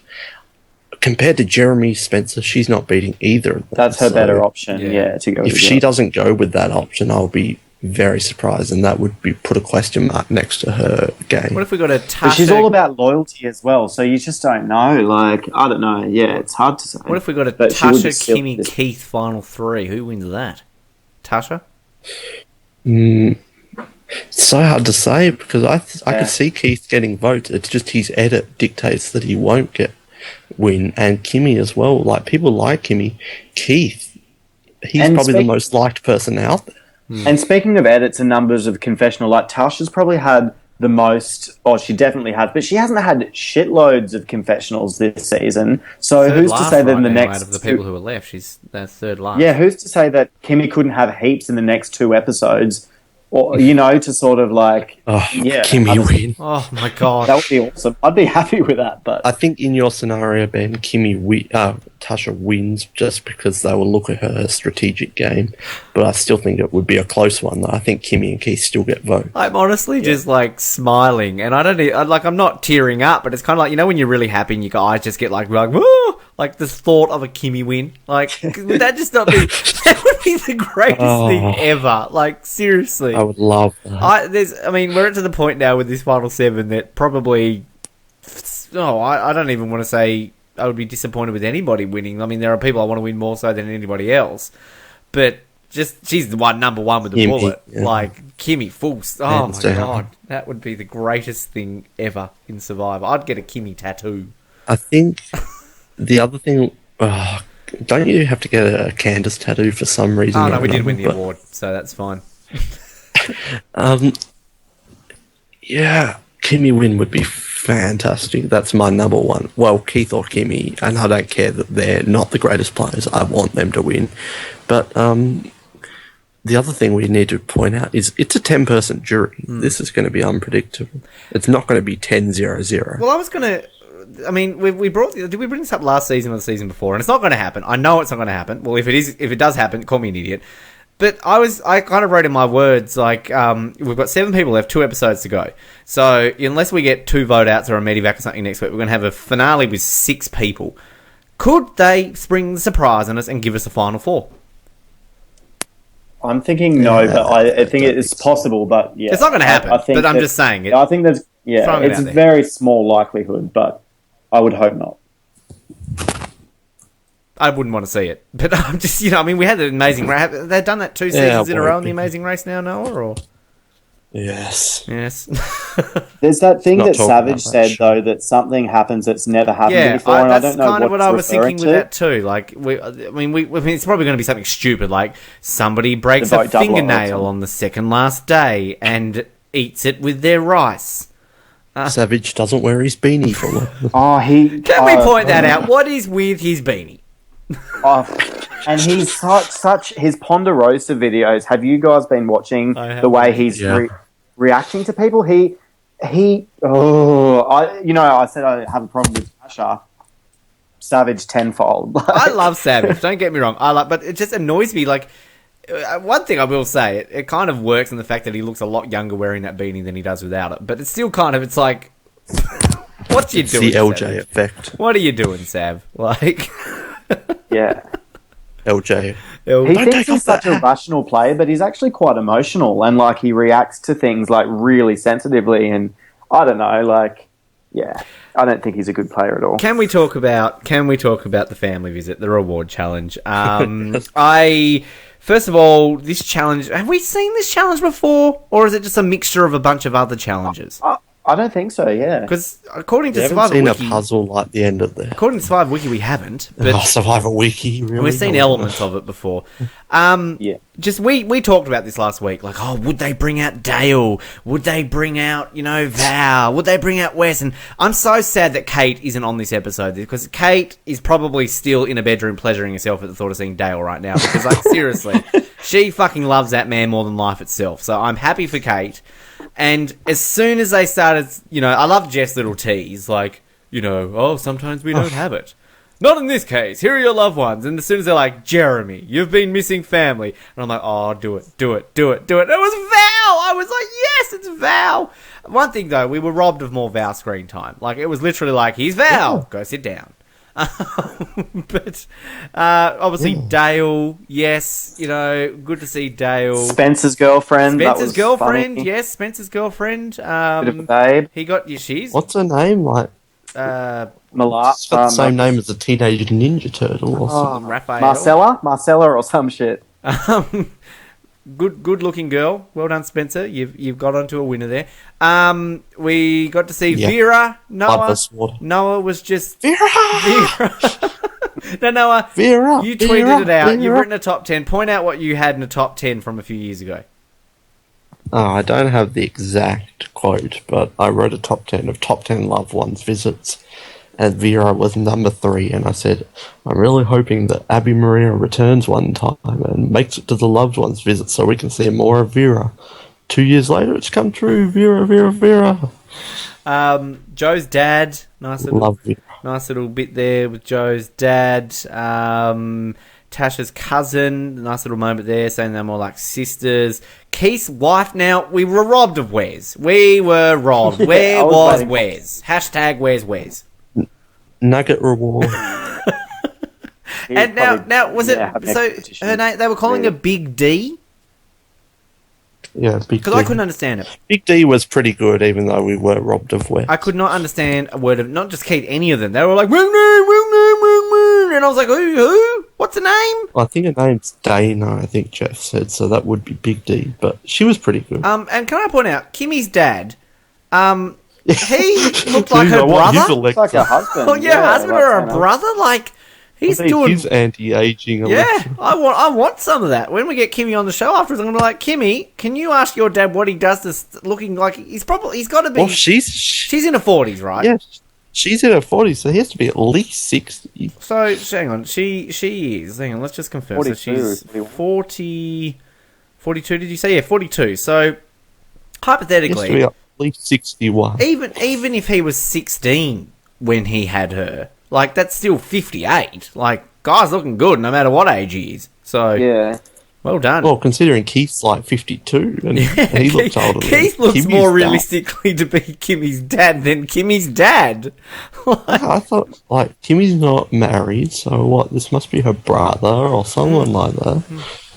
compared to Jeremy Spencer, she's not beating either of them. That's her So better option, to go with. if she doesn't go with that option, I'll be very surprised, and that would be put a question mark next to her game. What if we got a Tasha? But she's all about loyalty as well, so you just don't know. Like, I don't know. Yeah, it's hard to say. What if we got a But she would be Tasha, still- Kimmy, Keith final three? Who wins that? Tasha? It's so hard to say because I Yeah. could see Keith getting votes. It's just his edit dictates that he won't win, and Kimmy as well. Like, people like Kimmy. Keith, he's And probably the most liked person out there. And speaking of edits and numbers of confessional, like Tasha's probably had the most, or she definitely has, but she hasn't had shitloads of confessionals this season. So Third who's to last say that right in the now next out of the people who are left, she's third last. yeah, who's to say that Kimmy couldn't have heaps in the next 2 episodes, or to sort of like, Kimmy win. Oh my god, that would be awesome. I'd be happy with that. But I think in your scenario, Ben, Tasha wins just because they will look at her strategic game. But I still think it would be a close one. I think Kimmy and Keith still get votes. I'm honestly just like smiling, and I'm not tearing up, but it's kind of like, when you're really happy and your eyes just get like woo! Like the thought of a Kimmy win. Like, would that just not be? That would be the greatest thing ever. Like, seriously, I would love that. We're at to the point now with this final 7 that probably. I don't even want to say I would be disappointed with anybody winning. I mean, there are people I want to win more so than anybody else, but just she's the number one with the Kimmy, bullet. yeah. Like Kimmy, oh Hands my down. god, that would be the greatest thing ever in Survivor. I'd get a Kimmy tattoo. I think the other thing, don't you have to get a Candace tattoo for some reason? Oh I no, we don't did win know, the but, award, so that's fine. Yeah, Kimmy win would be fantastic. That's my number one. Well, Keith or Kimmy, and I don't care that they're not the greatest players. I want them to win. But the other thing we need to point out is it's a 10-person jury. This is going to be unpredictable. It's not going to be 10-0-0. Well, I was gonna. I mean, did we bring this up last season or the season before? And it's not going to happen. I know it's not going to happen. Well, if it does happen, call me an idiot. But I kind of wrote in my words, like, we've got 7 people left, 2 episodes to go. So, unless we get 2 vote outs or a medevac or something next week, we're going to have a finale with 6 people. Could they spring the surprise on us and give us a final 4? I'm thinking no, but I think it's possible. But yeah, It's not going to happen, I think but I'm just saying it. I think there's Throwing it it's out a there. very small likelihood, but I would hope not. I wouldn't want to see it. But I'm just, we had an amazing race. They've done that 2 seasons in a row in the Amazing Race now, Noah? Or? Yes. Yes. There's that thing Not that talking Savage that said much. though, that something happens that's never happened Yeah, before, and I that's don't know kind of what I it's was thinking with referring that too. Like, it's probably going to be something stupid, like somebody breaks The a vote double or fingernail something. on the second last day and eats it with their rice. Savage doesn't wear his beanie for long. Oh, Can we point that out? What is with his beanie? And he's such his Ponderosa videos. Have you guys been watching I the way haven't. he's Yeah. reacting to people? I said I have a problem with Tasha. Savage tenfold. I love Savage. Don't get me wrong. But it just annoys me. Like, one thing I will say, it kind of works in the fact that he looks a lot younger wearing that beanie than he does without it. But it's still kind of, it's like, what you It's doing? the LJ Savage? effect. What are you doing, Sav? Like, Yeah. LJ. He Don't thinks take he's off such that a hat. rational player, but he's actually quite emotional, and like he reacts to things like really sensitively, and I don't know, like, yeah, I don't think he's a good player at all. Can we talk about the family visit, the reward challenge? First of all, this challenge, have we seen this challenge before, or is it just a mixture of a bunch of other challenges? I don't think so. Yeah, Because according to You haven't Survivor seen Wiki, a puzzle like the end of the according to Survivor Wiki, we haven't. But Survivor Wiki. Really? we've seen elements of it before. yeah. Just we talked about this last week. Like, would they bring out Dale? Would they bring out Val? Would they bring out Wes? And I'm so sad that Kate isn't on this episode because Kate is probably still in a bedroom pleasuring herself at the thought of seeing Dale right now. Because like seriously, she fucking loves that man more than life itself. So I'm happy for Kate. And as soon as they started, I love Jeff's little tease, like, sometimes we don't have it. Not in this case. Here are your loved ones. And as soon as they're like, Jeremy, you've been missing family. And I'm like, oh, do it. And it was Val. I was like, yes, it's Val. One thing, though, we were robbed of more Val screen time. Like, it was literally like, here's Val. Go sit down. But obviously Dale, yes, good to see Dale. Spencer's girlfriend. Spencer's girlfriend, funny. yes, Spencer's girlfriend. Bit of a babe. He got she's What's her name? Like, uh, it's got the same name as the Teenage Ninja Turtle or something. Raphael. Marcella or some shit. Good looking girl. Well done, Spencer. You've got onto a winner there. We got to see Vera. Noah was just Vera. No, Noah. Vera. You tweeted it out. You've written a top 10. Point out what you had in a top 10 from a few years ago. Oh, I don't have the exact quote, but I wrote a top 10 of top 10 loved ones visits, and Vera was number 3, and I said, I'm really hoping that Abby Maria returns one time and makes it to the loved ones visit so we can see more of Vera. 2 years later, it's come true. Vera. Joe's dad, nice little bit there with Joe's dad. Tasha's cousin, nice little moment there, saying they're more like sisters. Keith's wife, now, we were robbed of Wes. We were robbed. Where was Wes? Hashtag where's Wes? Nugget reward. And now was it, so her name, they were calling her Big D? Yeah, Big D. Because I couldn't understand it. Big D was pretty good, even though we were robbed of Wes. I could not understand a word of, not just Keith, any of them. They were like, wrong name, and I was like, who? What's the name? I think her name's Dana, I think Jeff said, so that would be Big D, but she was pretty good. And can I point out, Kimmy's dad, he looked like her brother. It's like her husband. Oh yeah, husband or a brother? Like, he's doing his anti-aging. Yeah, I want some of that. When we get Kimmy on the show afterwards, I'm gonna be like, Kimmy, can you ask your dad what he does to looking like? He's got to be. Well, she's in her 40s, right? Yeah, she's in her 40s, so he has to be at least 60. So hang on, she is. Hang on, let's just confirm. 42, so she's 42. Did you say? Yeah, 42. So hypothetically, he has to be at least 61. Even if he was 16 when he had her, like, that's still 58. Like, guy's looking good no matter what age he is. So yeah, well done. Well, considering Keith's like 52, and he looks older. Keith looks Kimmy's more dad. realistically to be Kimmy's dad than Kimmy's dad. I thought, like, Kimmy's not married, so what? This must be her brother or someone like that.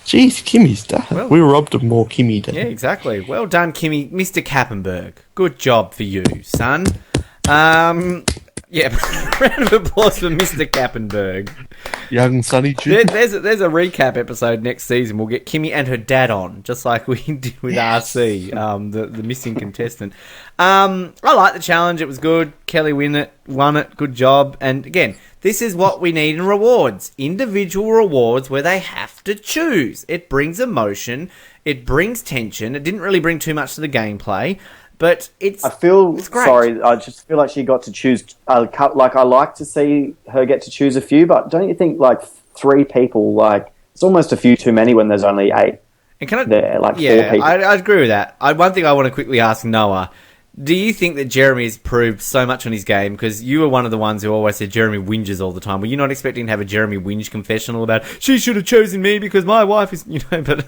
Jeez, Kimmy's dad. Well, we robbed of more Kimmy dad. Yeah, exactly. Well done, Kimmy. Mr. Kappenberg. Good job for you, son. Yeah, round of applause for Mr. Kappenberg. Young Sonny Jr. There's a recap episode next season. We'll get Kimmy and her dad on, just like we did with RC, the missing contestant. I like the challenge. It was good. Kelly won it. Good job. And again, this is what we need in rewards. Individual rewards where they have to choose. It brings emotion. It brings tension. It didn't really bring too much to the gameplay. But it's great. Sorry, I just feel like she got to choose. Like, I like to see her get to choose a few, but don't you think, like, 3 people, like, it's almost a few too many when there's only 8 and can I, there, like, 4 people. I agree with that. One thing I want to quickly ask Noah, do you think that Jeremy has proved so much on his game? Because you were one of the ones who always said Jeremy whinges all the time. Were you not expecting to have a Jeremy whinge confessional about, she should have chosen me because my wife is, but...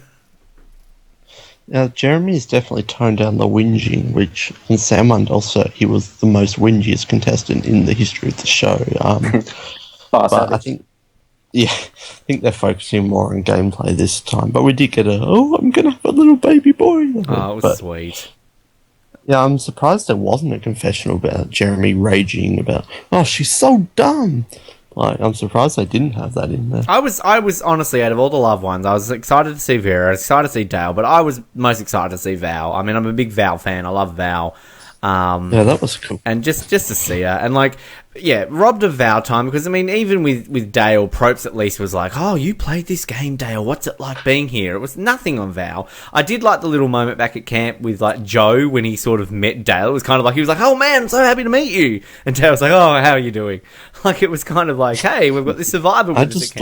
Jeremy's definitely toned down the whinging, which in Sam Mundell said he was the most whingiest contestant in the history of the show. But I think they're focusing more on gameplay this time. But we did get I'm going to have a little baby boy. Oh, it was sweet. Yeah, I'm surprised there wasn't a confessional about Jeremy raging about, she's so dumb. Like, I'm surprised they didn't have that in there. I was honestly, out of all the loved ones, I was excited to see Vera, I was excited to see Dale, but I was most excited to see Val. I mean, I'm a big Val fan. I love Val. Yeah, that was cool. And just to see her. And, like, yeah, robbed of Val time, because, I mean, even with Dale, Propes at least was like, oh, you played this game, Dale. What's it like being here? It was nothing on Val. I did like the little moment back at camp with, like, Joe when he sort of met Dale. It was kind of like, he was like, oh, man, I'm so happy to meet you. And Dale was like, oh, how are you doing? Like, it was kind of like, hey, we've got this survivor with us.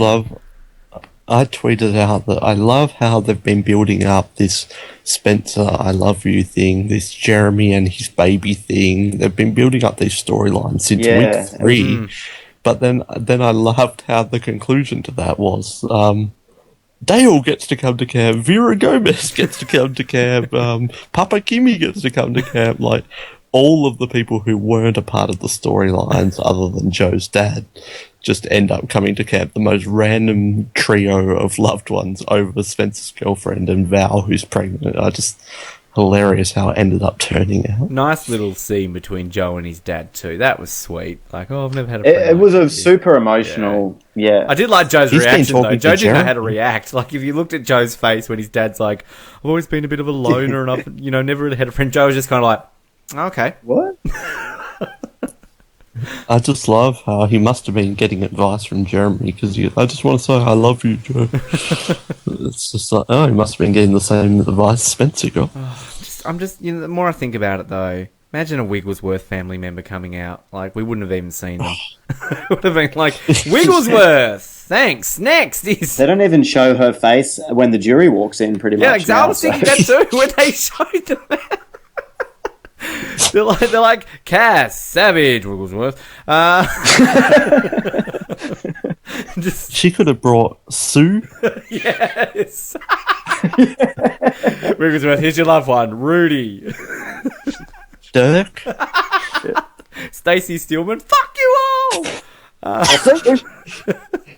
I tweeted out that I love how they've been building up this Spencer, I love you thing, this Jeremy and his baby thing. They've been building up these storylines since week 3. But then I loved how the conclusion to that was Dale gets to come to camp, Vera Gomez gets to come to camp, Papa Kimmy gets to come to camp. Like, all of the people who weren't a part of the storylines other than Joe's dad just end up coming to camp. The most random trio of loved ones over Spencer's girlfriend and Val, who's pregnant. Hilarious how it ended up turning out. Nice little scene between Joe and his dad too. That was sweet. Like, oh, I've never had a friend It was like a this. super emotional. Yeah. I did like Joe's He's been reaction though. talking Joe to didn't know how to Jeremy. react. Like, if you looked at Joe's face when his dad's like, "I've always been a bit of a loner and I've, never really had a friend." Joe was just kind of like, "Okay, What? I just love how he must have been getting advice from Jeremy because I just want to say I love you, Joe. It's just like, he must have been getting the same advice Spencer got. I'm just, the more I think about it though, imagine a Wigglesworth family member coming out. Like, we wouldn't have even seen them. It would have been like, Wigglesworth, thanks, next is... They don't even show her face when the jury walks in, pretty much. Yeah, exactly. I was thinking that too, when they showed them. They're like, Cass, Savage, Wigglesworth. She could have brought Sue. Yes. Wigglesworth, here's your loved one, Rudy. Dirk. Stacey Steelman, fuck you all!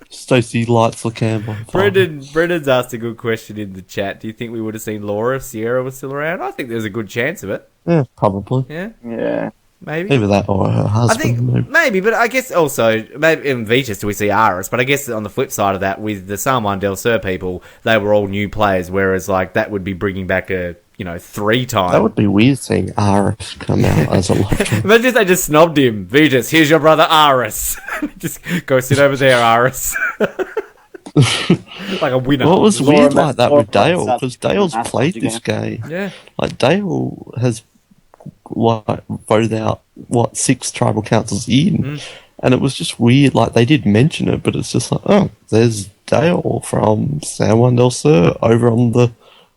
Stacey lights the candle. Brendan's asked a good question in the chat. Do you think we would have seen Laura if Sierra was still around? I think there's a good chance of it. Yeah, probably. Yeah? Yeah. Maybe. Either that or her husband. Maybe, but I guess also, maybe in Vitas do we see Aris, but I guess on the flip side of that, with the San Juan del Sur people, they were all new players, whereas like that would be bringing back a, 3-time. That would be weird seeing Aris come out as a loved one. Imagine if they just snobbed him. Vitas, here's your brother Aris. Just go sit over there, Aris. Like a winner. Well, it was Laura weird like that with Laura Dale, because Dale's Massage played again. this game. Yeah. Like, Dale has voted out, 6 tribal councils in, and it was just weird. Like, they did mention it, but it's just like, oh, there's Dale from San Juan del Sur over on the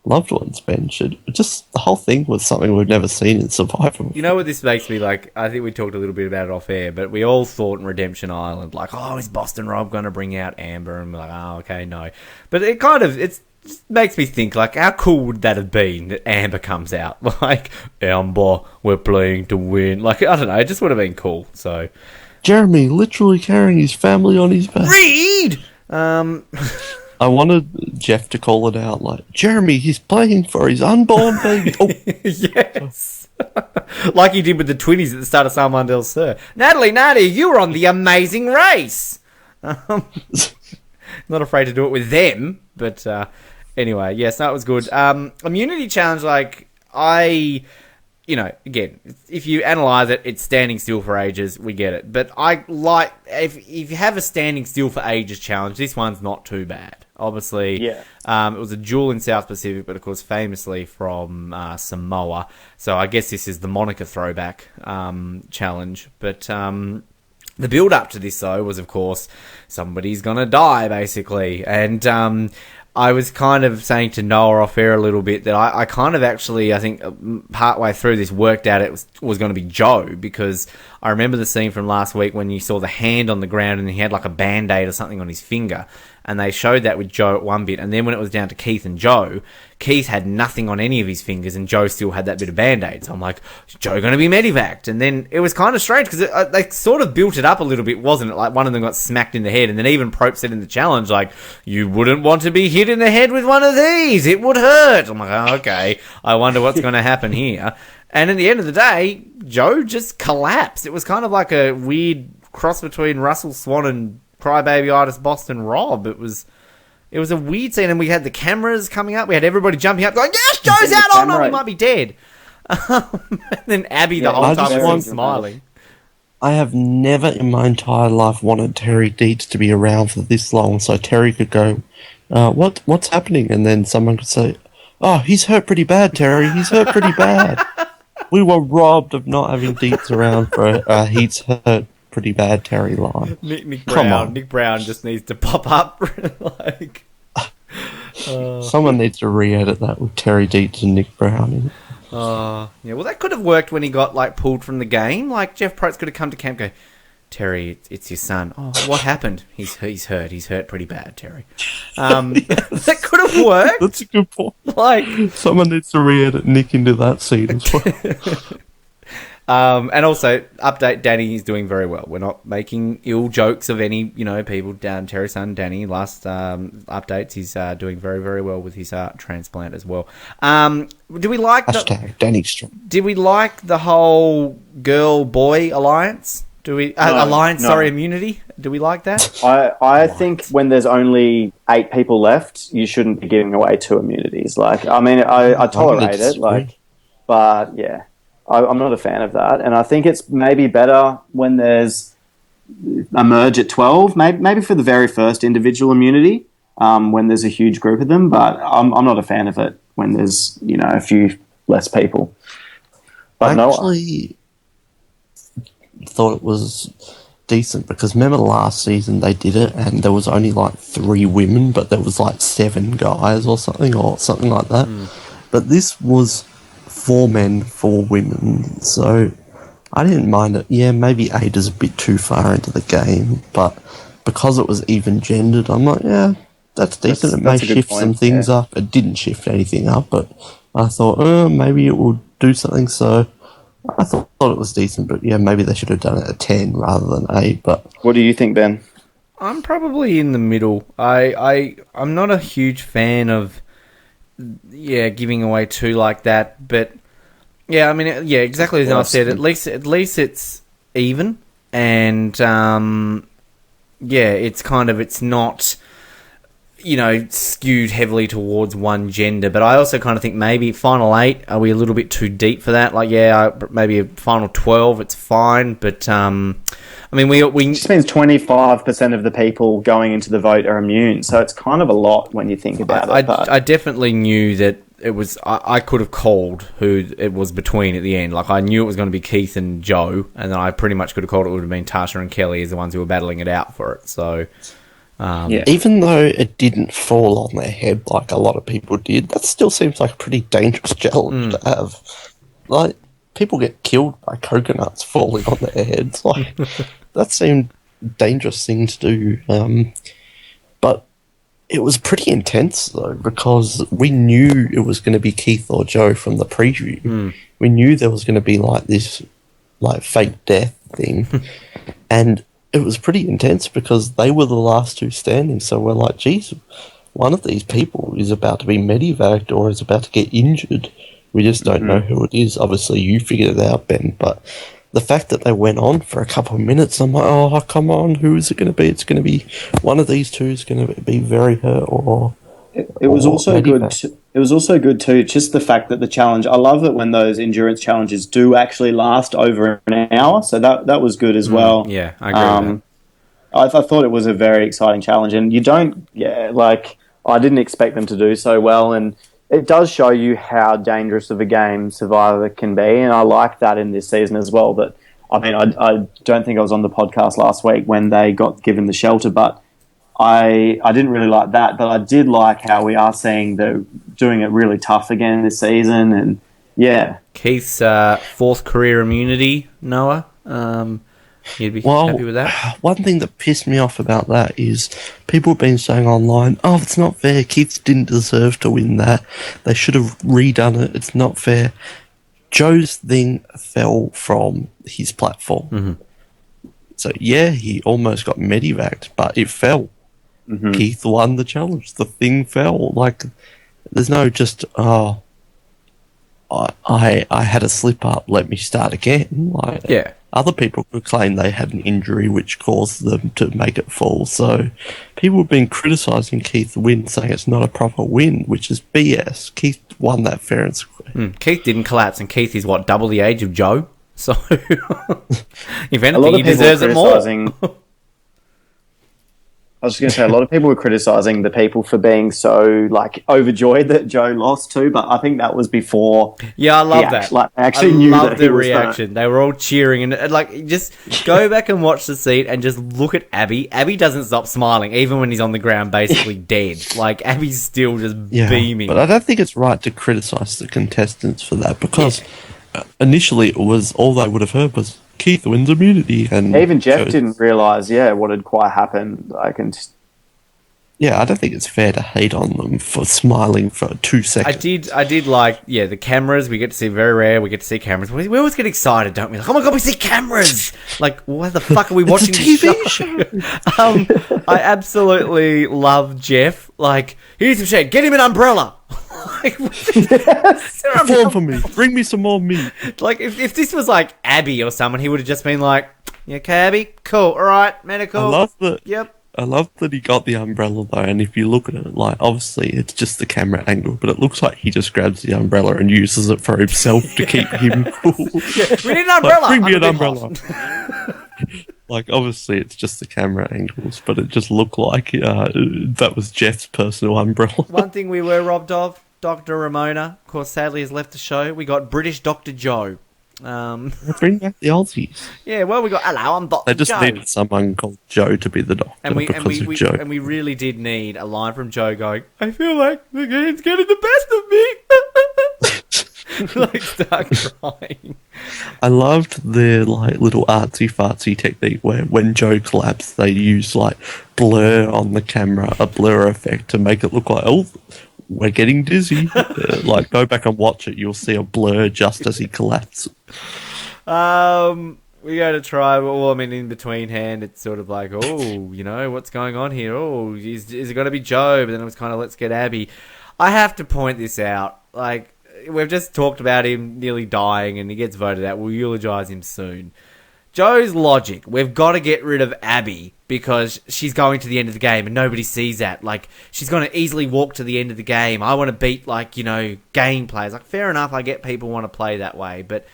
loved ones bench. Just the whole thing was something we've never seen in Survivor. You know what this makes me like? I think we talked a little bit about it off air, but we all thought in Redemption Island, like, oh, is Boston Rob going to bring out Amber? And we're like, oh, okay, no. But it just makes me think, like, how cool would that have been that Amber comes out? Like, Amber, we're playing to win. Like, I don't know, it just would have been cool, so. Jeremy literally carrying his family on his back. Reed! I wanted Jeff to call it out, like, Jeremy, he's playing for his unborn baby. Oh. Yes. Like he did with the twinnies at the start of San Juan del Sur. Natalie, you were on The Amazing Race. Not afraid to do it with them, but anyway, yes, that was good. Immunity challenge, like, again, if you analyse it, it's standing still for ages, we get it. But I like, if you have a standing still for ages challenge, this one's not too bad. Obviously, Yeah. It was a duel in South Pacific, but of course famously from Samoa. So I guess this is the Monica throwback challenge. But the build-up to this, though, was, of course, somebody's going to die, basically. And I was kind of saying to Noah off air a little bit that I kind of actually, I think, partway through this worked out it was going to be Joe, because I remember the scene from last week when you saw the hand on the ground and he had like a Band-Aid or something on his finger. And they showed that with Joe at one bit. And then when it was down to Keith and Joe, Keith had nothing on any of his fingers and Joe still had that bit of Band-Aid. So I'm like, is Joe going to be medevaced? And then it was kind of strange because they sort of built it up a little bit, wasn't it? Like one of them got smacked in the head. And then even Prope said in the challenge, like, you wouldn't want to be hit in the head with one of these. It would hurt. I'm like, oh, okay. I wonder what's going to happen here. And at the end of the day, Joe just collapsed. It was kind of like a weird cross between Russell Swan and Crybaby-itis Boston Rob. It was a weird scene, and we had the cameras coming up. We had everybody jumping up, going, "Yes, Joe's out! Oh no, he might be dead." And then Abby the whole time was smiling. I have never in my entire life wanted Terry Deeds to be around for this long, so Terry could go, "What's happening?" And then someone could say, "Oh, he's hurt pretty bad, Terry. He's hurt pretty bad." We were robbed of not having Deeds around for he's hurt pretty bad Terry line. Nick Come Brown. on. Nick Brown just needs to pop up. Like, Someone needs to re-edit that with Terry Deeds and Nick Brown in it. yeah. Well, that could have worked when he got like pulled from the game. Like Jeff Probst could have come to camp, and go, Terry, it's your son. Oh, what happened? He's hurt. He's hurt pretty bad, Terry. That could have worked. That's a good point. Like, Someone needs to re-edit Nick into that scene as well. And also, update, Danny is doing very well. We're not making ill jokes of any, people down. Terry's son, Danny, last updates, he's doing very, very well with his transplant as well. Do we like Danny's strong. Did we like the whole girl-boy alliance? Immunity? Do we like that? I think when there's only 8 people left, you shouldn't be giving away 2 immunities. I tolerate it, but yeah, I'm not a fan of that. And I think it's maybe better when there's a merge at 12, maybe for the very first individual immunity, when there's a huge group of them. But I'm not a fan of it when there's a few less people. But actually thought it was decent because remember last season they did it and there was only 3 women but there was 7 guys or something like that. But this was 4 men, 4 women, so I didn't mind it. Yeah, maybe 8 is a bit too far into the game, but because it was even gendered, I'm like, yeah, that's decent. It may shift some things up. It didn't shift anything up, but I thought maybe it will do something, so I thought it was decent, but yeah, maybe they should have done it at 10 rather than 8. But what do you think, Ben? I'm probably in the middle. I'm not a huge fan of giving away 2 like that, but yeah, I mean, exactly as I said. At least it's even, and it's not skewed heavily towards one gender. But I also kind of think maybe final 8, are we a little bit too deep for that? Maybe a final 12, it's fine. But we just means 25% of the people going into the vote are immune, so it's kind of a lot when you think about it. I definitely knew that it was. I could have called who it was between at the end. I knew it was going to be Keith and Joe, and then I pretty much could have called it would have been Tasha and Kelly as the ones who were battling it out for it. So. Even though it didn't fall on their head like a lot of people did, that still seems like a pretty dangerous challenge to have. People get killed by coconuts falling on their heads. That seemed a dangerous thing to do. But it was pretty intense, though, because we knew it was going to be Keith or Joe from the preview. We knew there was going to be this fake death thing. And it was pretty intense because they were the last 2 standing. So we're like, geez, one of these people is about to be medevaced or is about to get injured. We just don't know who it is. Obviously, you figured it out, Ben. But the fact that they went on for a couple of minutes, I'm like, oh, come on, who is it going to be? It's going to be one of these 2 is going to be very hurt or... It was also good. It was also good too. Just the fact that the challenge. I love it when those endurance challenges do actually last over an hour. So that was good as well. Yeah, I agree with that. I thought it was a very exciting challenge, and you don't. Yeah, I didn't expect them to do so well, and it does show you how dangerous of a game Survivor can be, and I like that in this season as well. That I don't think I was on the podcast last week when they got given the shelter, but. I didn't really like that, but I did like how we are seeing they're doing it really tough again this season, and yeah. Keith's 4th career immunity, Noah. You'd be happy with that? One thing that pissed me off about that is people have been saying online, oh, it's not fair, Keith didn't deserve to win that. They should have redone it, it's not fair. Joe's thing fell from his platform. So yeah, he almost got medevaced, but it fell. Keith won the challenge. The thing fell. There's no just, I had a slip up, let me start again. Other people could claim they had an injury which caused them to make it fall. So people have been criticising Keith's win, saying it's not a proper win, which is BS. Keith won that fair and square. Keith didn't collapse, and Keith is, double the age of Joe? So, if anything, he deserves it more. I was just going to say, a lot of people were criticising the people for being so, overjoyed that Joe lost too, but I think that was before... Yeah, I love that. I love the reaction. They were all cheering, and, just go back and watch the seat and just look at Abby. Abby doesn't stop smiling, even when he's on the ground basically dead. Abby's still just beaming. But I don't think it's right to criticise the contestants for that, because initially it was all they would have heard was Keith wins immunity, and even Jeff didn't realise, what had quite happened. Yeah, I don't think it's fair to hate on them for smiling for 2 seconds. I did like, the cameras. We get to see, very rare, we get to see cameras. We always get excited, don't we? Like, oh my God, we see cameras! Like, why the fuck are we watching It's a this TV show? I absolutely love Jeff. Like, here's some shit, get him an umbrella! Like, Perform for me. Bring me some more meat. like, if this was like Abby or someone, he would have just been like, you okay, Abby? Cool, alright, medical. I love that. Yep. I love that he got the umbrella though, and if you look at it, like, obviously it's just the camera angle, but it looks like he just grabs the umbrella and uses it for himself to keep him cool. We need an umbrella! Like, bring me I'm an a bit umbrella. Like, obviously it's just the camera angles, but it just looked like that was Jeff's personal umbrella. One thing we were robbed of, Dr. Ramona, of course, sadly has left the show. We got British Dr. Joe. Bring back the Aussies. Yeah, well, we got, hello, I'm Dr. They just Joe. needed someone called Joe to be the doctor because of Joe. And we really did need a line from Joe going, I feel like the game's getting the best of me. Like, start crying. I loved their like little artsy fartsy technique where when Joe collapsed, they used like blur on the camera, a blur effect to make it look like, oh, we're getting dizzy. Like, go back and watch it. You'll see a blur just as he collapses. We go to try. Well, I mean, in between hand, it's sort of like, oh, what's going on here? Oh, is it going to be Joe? But then it was kind of, let's get Abby. I have to point this out. Like, we've just talked about him nearly dying, and he gets voted out. We'll eulogise him soon. Joe's logic, we've got to get rid of Abby because she's going to the end of the game and nobody sees that. Like, she's going to easily walk to the end of the game. I want to beat, game players. Like, fair enough, I get people want to play that way, but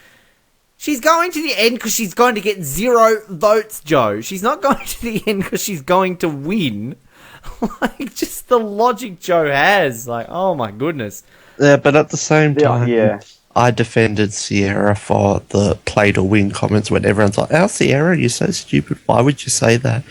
she's going to the end because she's going to get 0 votes, Joe. She's not going to the end because she's going to win. Like, just the logic Joe has. Like, oh my goodness. Yeah, but at the same time, Yeah. I defended Sierra for the play to win comments when everyone's like, "Oh, Sierra, you're so stupid. Why would you say that?"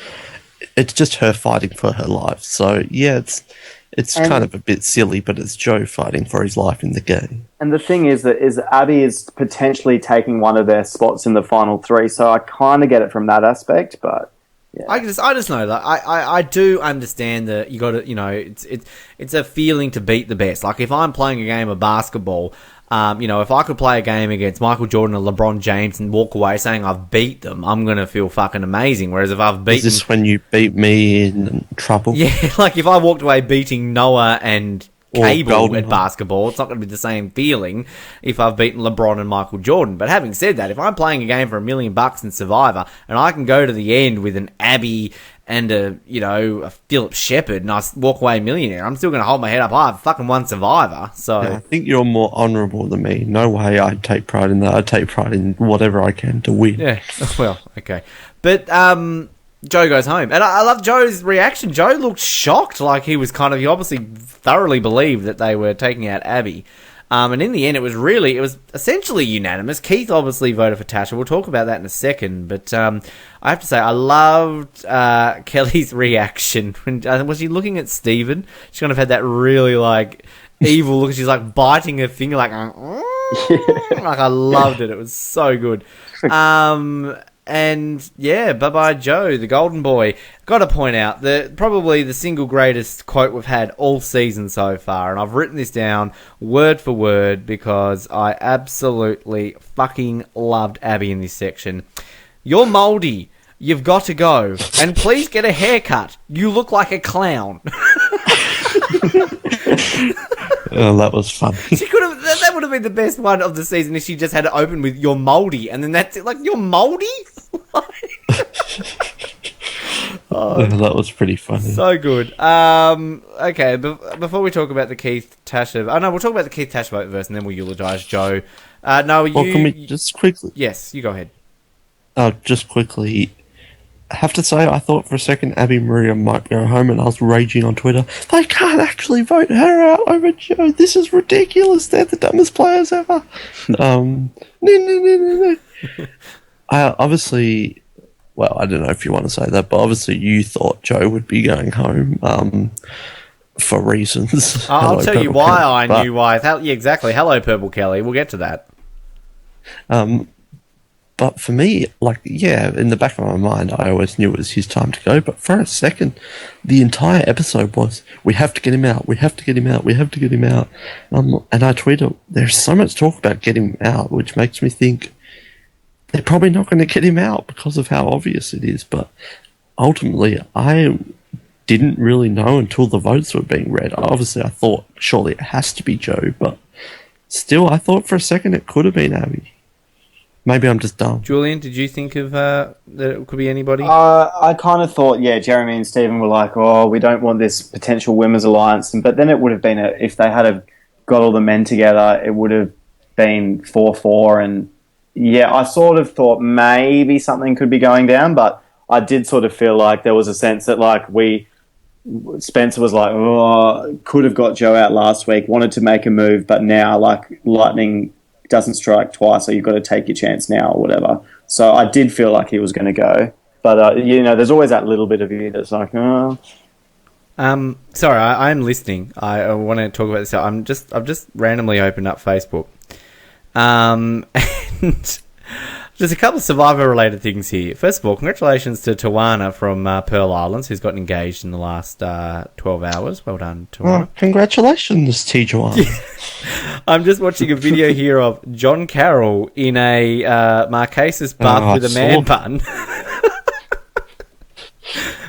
It's just her fighting for her life. So yeah, it's kind of a bit silly, but it's Joe fighting for his life in the game. And the thing is that Abby is potentially taking one of their spots in the final 3, so I kind of get it from that aspect, but yeah. I just know that I do understand that you got to, it's a feeling to beat the best. Like, if I'm playing a game of basketball, if I could play a game against Michael Jordan and LeBron James and walk away saying I've beat them, I'm going to feel fucking amazing. Whereas if I've beaten... Is this when you beat me in trouble? Yeah, like if I walked away beating Noah and Cable at Goldeneye. basketball, it's not going to be the same feeling if I've beaten LeBron and Michael Jordan. But having said that, if I'm playing a game for $1 million in Survivor and I can go to the end with an Abby and a Philip Shepherd and I walk away a millionaire, I'm still going to hold my head up. I've fucking won Survivor. So Yeah, I think you're more honourable than me. No way I'd take pride in that. I'd take pride in whatever I can to win. yeah, well, okay. But Joe goes home. And I love Joe's reaction. Joe looked shocked, like he obviously thoroughly believed that they were taking out Abby. And in the end, it was essentially unanimous. Keith obviously voted for Tasha. We'll talk about that in a second. But I have to say, I loved Kelly's reaction. Was she looking at Steven? She kind of had that really, evil look. She's, biting her finger, like, I loved it. It was so good. And yeah, bye-bye Joe, the golden boy. Got to point out that probably the single greatest quote we've had all season so far, and I've written this down word for word because I absolutely fucking loved Abby in this section. You're mouldy. You've got to go. And please get a haircut. You look like a clown. Oh, that was fun. She could have. That would have been the best one of the season if she just had it open with "you're mouldy" and then that's it. Like, you're mouldy. Oh, that was pretty funny. So good. Okay. Before we talk about the Keith Tasha, we'll talk about the Keith Tasha vote first, and then we'll eulogise Joe. Can we just quickly? Yes, you go ahead. Just quickly. I have to say, I thought for a second Abby Maria might go home, and I was raging on Twitter. They can't actually vote her out over Joe. This is ridiculous. They're the dumbest players ever. No. Obviously, well, I don't know if you want to say that, but obviously you thought Joe would be going home for reasons. I'll tell you why I knew why. Yeah, exactly. Hello, Purple Kelly. We'll get to that. But for me, like, yeah, in the back of my mind, I always knew it was his time to go. But for a second, the entire episode was, we have to get him out, we have to get him out, we have to get him out. And I tweeted, there's so much talk about getting him out, which makes me think they're probably not going to get him out because of how obvious it is. But ultimately, I didn't really know until the votes were being read. Obviously, I thought, surely it has to be Joe, but still, I thought for a second it could have been Abby. Maybe I'm just dumb. Julian, did you think of that it could be anybody? I kind of thought, yeah, Jeremy and Stephen were like, oh, we don't want this potential women's alliance. But then it would have been, if they had got all the men together, it would have been 4-4. And yeah, I sort of thought maybe something could be going down, but I did sort of feel like there was a sense that like Spencer was like, oh, could have got Joe out last week, wanted to make a move, but now like lightning doesn't strike twice, so you've got to take your chance now or whatever. So I did feel like he was going to go, but there's always that little bit of you that's like, oh. Sorry, I'm listening. I want to talk about this. I've just randomly opened up Facebook, and there's a couple of Survivor-related things here. First of all, congratulations to Tawana from Pearl Islands, who's gotten engaged in the last 12 hours. Well done, Tawana. Oh, congratulations, Tijuana. I'm just watching a video here of John Carroll in a Marquesas buff with a man bun.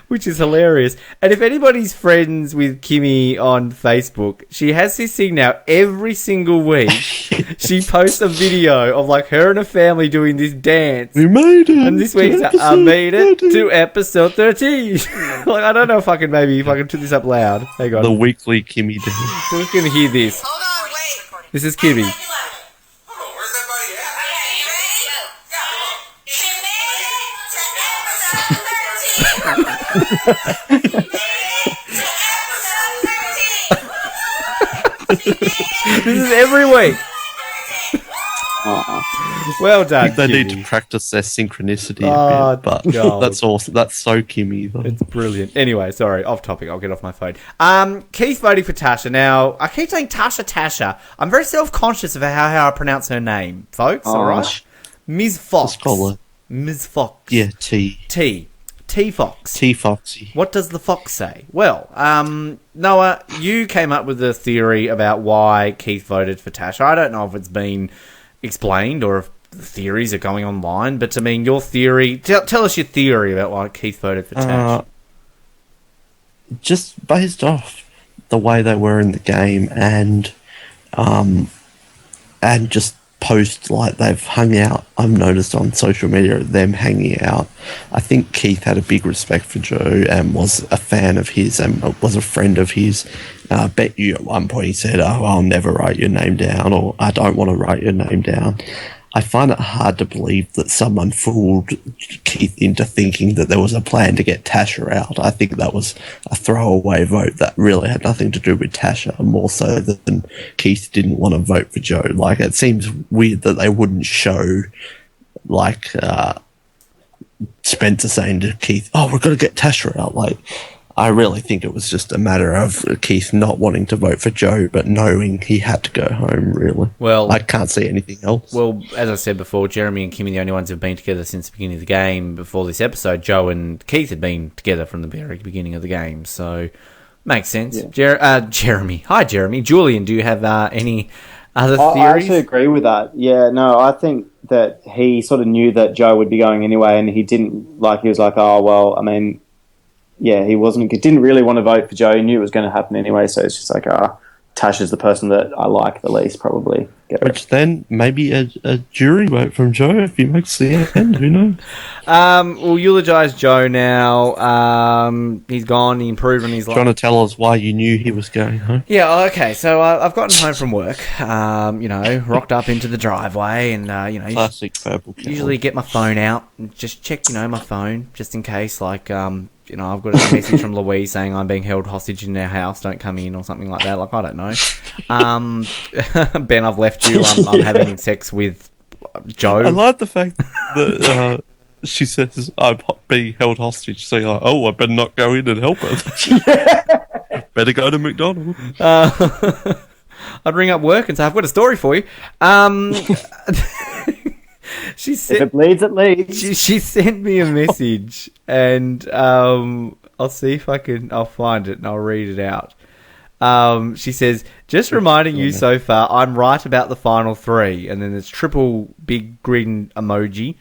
Which is hilarious. And if anybody's friends with Kimmy on Facebook, she has this thing now every single week. She posts a video of like her and her family doing this dance. We made it. And this week's I made it to episode 13. Like, I don't know if I can turn this up loud. Hang on. The weekly Kimmy dance. So we're going to hear this. Hold on, wait. This is Kimmy. This is every week. Well done. I think they Kimmy. need to practice their synchronicity a bit, but that's awesome. That's so Kimmy, though. It's brilliant. Anyway, sorry, off topic. I'll get off my phone. Keith voting for Tasha. Now, I keep saying Tasha. I'm very self-conscious of how I pronounce her name, folks. All right, Ms. Fox. Ms. Fox. Yeah, T Fox. T Foxy. What does the fox say? Well, Noah, you came up with a theory about why Keith voted for Tasha. I don't know if it's been explained or if the theories are going online, but I mean, your theory... Tell us your theory about why Keith voted for Tasha. Just based off the way they were in the game and just post like they've hung out. I've noticed on social media them hanging out. I think Keith had a big respect for Joe and was a fan of his and was a friend of his. I bet you at one point he said, "Oh, I'll never write your name down," or "I don't want to write your name down." I find it hard to believe that someone fooled Keith into thinking that there was a plan to get Tasha out. I think that was a throwaway vote that really had nothing to do with Tasha, more so than Keith didn't want to vote for Joe. Like, it seems weird that they wouldn't show, like, Spencer saying to Keith, "Oh, we're going to get Tasha out." Like, I really think it was just a matter of Keith not wanting to vote for Joe, but knowing he had to go home, really. Well, I can't see anything else. Well, as I said before, Jeremy and Kimmy are the only ones who've been together since the beginning of the game. Before this episode, Joe and Keith had been together from the very beginning of the game, so makes sense. Yeah. Jeremy. Hi, Jeremy. Julian, do you have any other theories? I actually agree with that. Yeah, no, I think that he sort of knew that Joe would be going anyway, and he didn't, like, he was like, oh, well, I mean... Yeah, he didn't really want to vote for Joe. He knew it was going to happen anyway, so it's just like, Tasha's the person that I like the least, probably. Which then, maybe a jury vote from Joe if he makes the end, who knows? We'll eulogise Joe now. He's gone, he improved on his life. Trying to tell us why you knew he was going home? Yeah, okay, so I've gotten home from work, rocked up into the driveway and, Classic purple usually get my phone out and just check, my phone, just in case, like, I've got a message from Louise saying I'm being held hostage in their house, don't come in, or something like that. Like, I don't know. Ben, I've left you. I'm having sex with Joe. I like the fact that she says I'm being held hostage. So you're like, oh, I better not go in and help her. Better go to McDonald's. I'd ring up work and say, I've got a story for you. She If said it bleeds, it leads. she sent me a message, and I'll see if I'll find it and I'll read it out. She says, just reminding you so far, I'm right about the final 3. And then there's triple big grin emoji.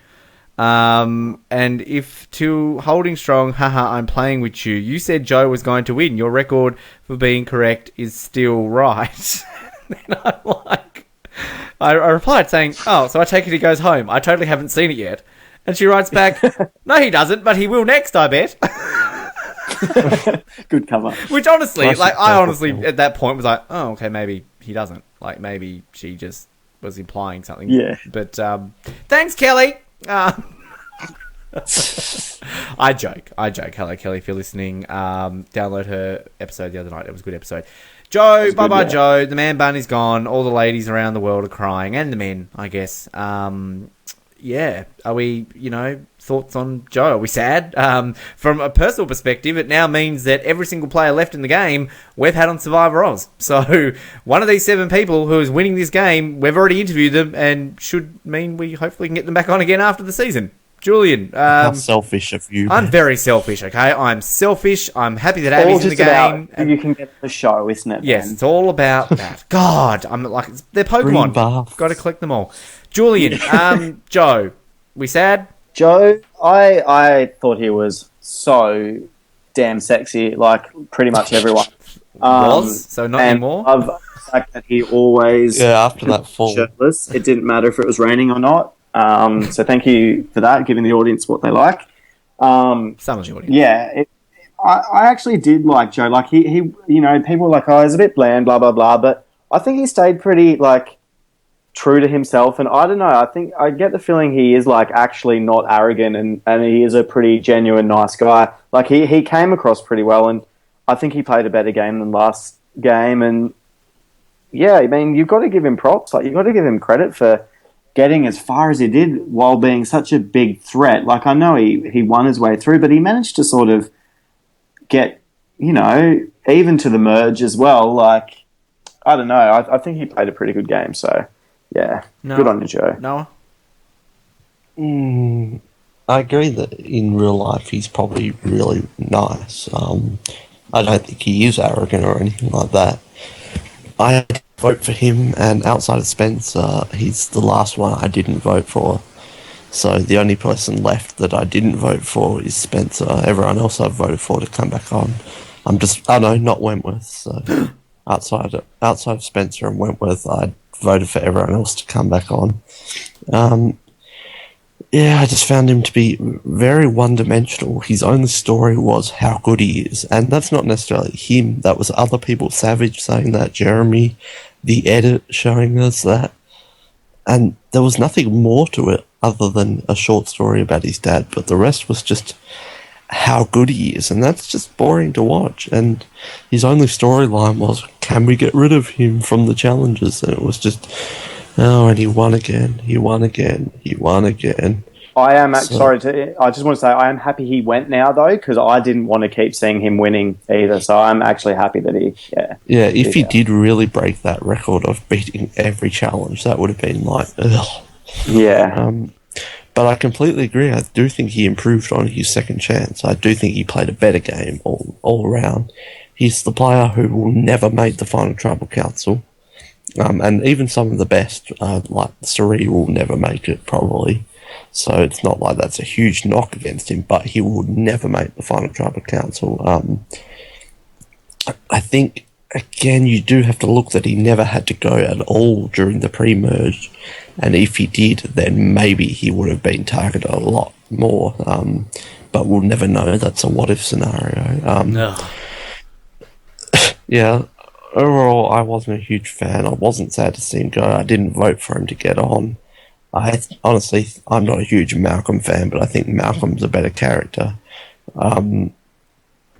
And if to holding strong, haha, I'm playing with you. You said Joe was going to win. Your record for being correct is still right. And I'm like, I replied saying, oh, so I take it he goes home. I totally haven't seen it yet. And she writes back, no, he doesn't, but he will next, I bet. Good cover. Which honestly, I honestly at that point was like, oh, okay, maybe he doesn't. Like, maybe she just was implying something. Yeah. But thanks, Kelly. I joke. Hello, Kelly, if you're listening. Download her episode the other night. It was a good episode. Joe, bye-bye, Joe. The man bun is gone. All the ladies around the world are crying. And the men, I guess. Yeah. Are we, thoughts on Joe? Are we sad? From a personal perspective, it now means that every single player left in the game we've had on Survivor Oz. So one of these 7 people who is winning this game, we've already interviewed them and should mean we hopefully can get them back on again after the season. Julian. How selfish of you. I'm very selfish, okay? I'm selfish. I'm happy that Abby's in the game. And you can get the show, isn't it? Yes, man? it's all about that. God, I'm like, they're Pokemon. Got to collect them all. Julian, Joe, we sad? Joe, I thought he was so damn sexy, like pretty much everyone. So not anymore? I love the fact that he always... Yeah, after that fall. Shirtless. It didn't matter if it was raining or not. So thank you for that, giving the audience what they like. Some of the audience. Yeah, I actually did like Joe. Like he people were like, oh, he's a bit bland, blah blah blah. But I think he stayed pretty like true to himself. And I don't know. I think I get the feeling he is like actually not arrogant, and he is a pretty genuine, nice guy. Like he came across pretty well, and I think he played a better game than last game. And yeah, I mean, you've got to give him props. Like you've got to give him credit for getting as far as he did while being such a big threat. Like, I know he won his way through, but he managed to sort of get, even to the merge as well. Like, I don't know. I think he played a pretty good game. So, yeah, good on you, Joe. Noah? I agree that in real life he's probably really nice. I don't think he is arrogant or anything like that. I vote for him, and outside of Spencer, he's the last one I didn't vote for. So the only person left that I didn't vote for is Spencer. Everyone else I've voted for to come back on. Not Wentworth. So outside of Spencer and Wentworth, I voted for everyone else to come back on. Yeah, I just found him to be very one-dimensional. His only story was how good he is, and that's not necessarily him. That was other people, Savage saying that, Jeremy, the edit showing us that, and there was nothing more to it other than a short story about his dad, but the rest was just how good he is, and that's just boring to watch. And his only storyline was, can we get rid of him from the challenges? And it was just... oh, and he won again. I am sorry I just want to say I am happy he went now though, because I didn't want to keep seeing him winning either. So I'm actually happy that if he did really break that record of beating every challenge, that would have been like, ugh. Yeah. But I completely agree. I do think he improved on his second chance. I do think he played a better game all around. He's the player who will never make the final tribal council. And even some of the best, like Sari, will never make it, probably. So it's not like that's a huge knock against him, but he will never make the final tribal council. I think, again, you do have to look that he never had to go at all during the pre-merge. And if he did, then maybe he would have been targeted a lot more. But we'll never know. That's a what-if scenario. No. Yeah. Overall, I wasn't a huge fan. I wasn't sad to see him go. I didn't vote for him to get on. Honestly, I'm not a huge Malcolm fan, but I think Malcolm's a better character.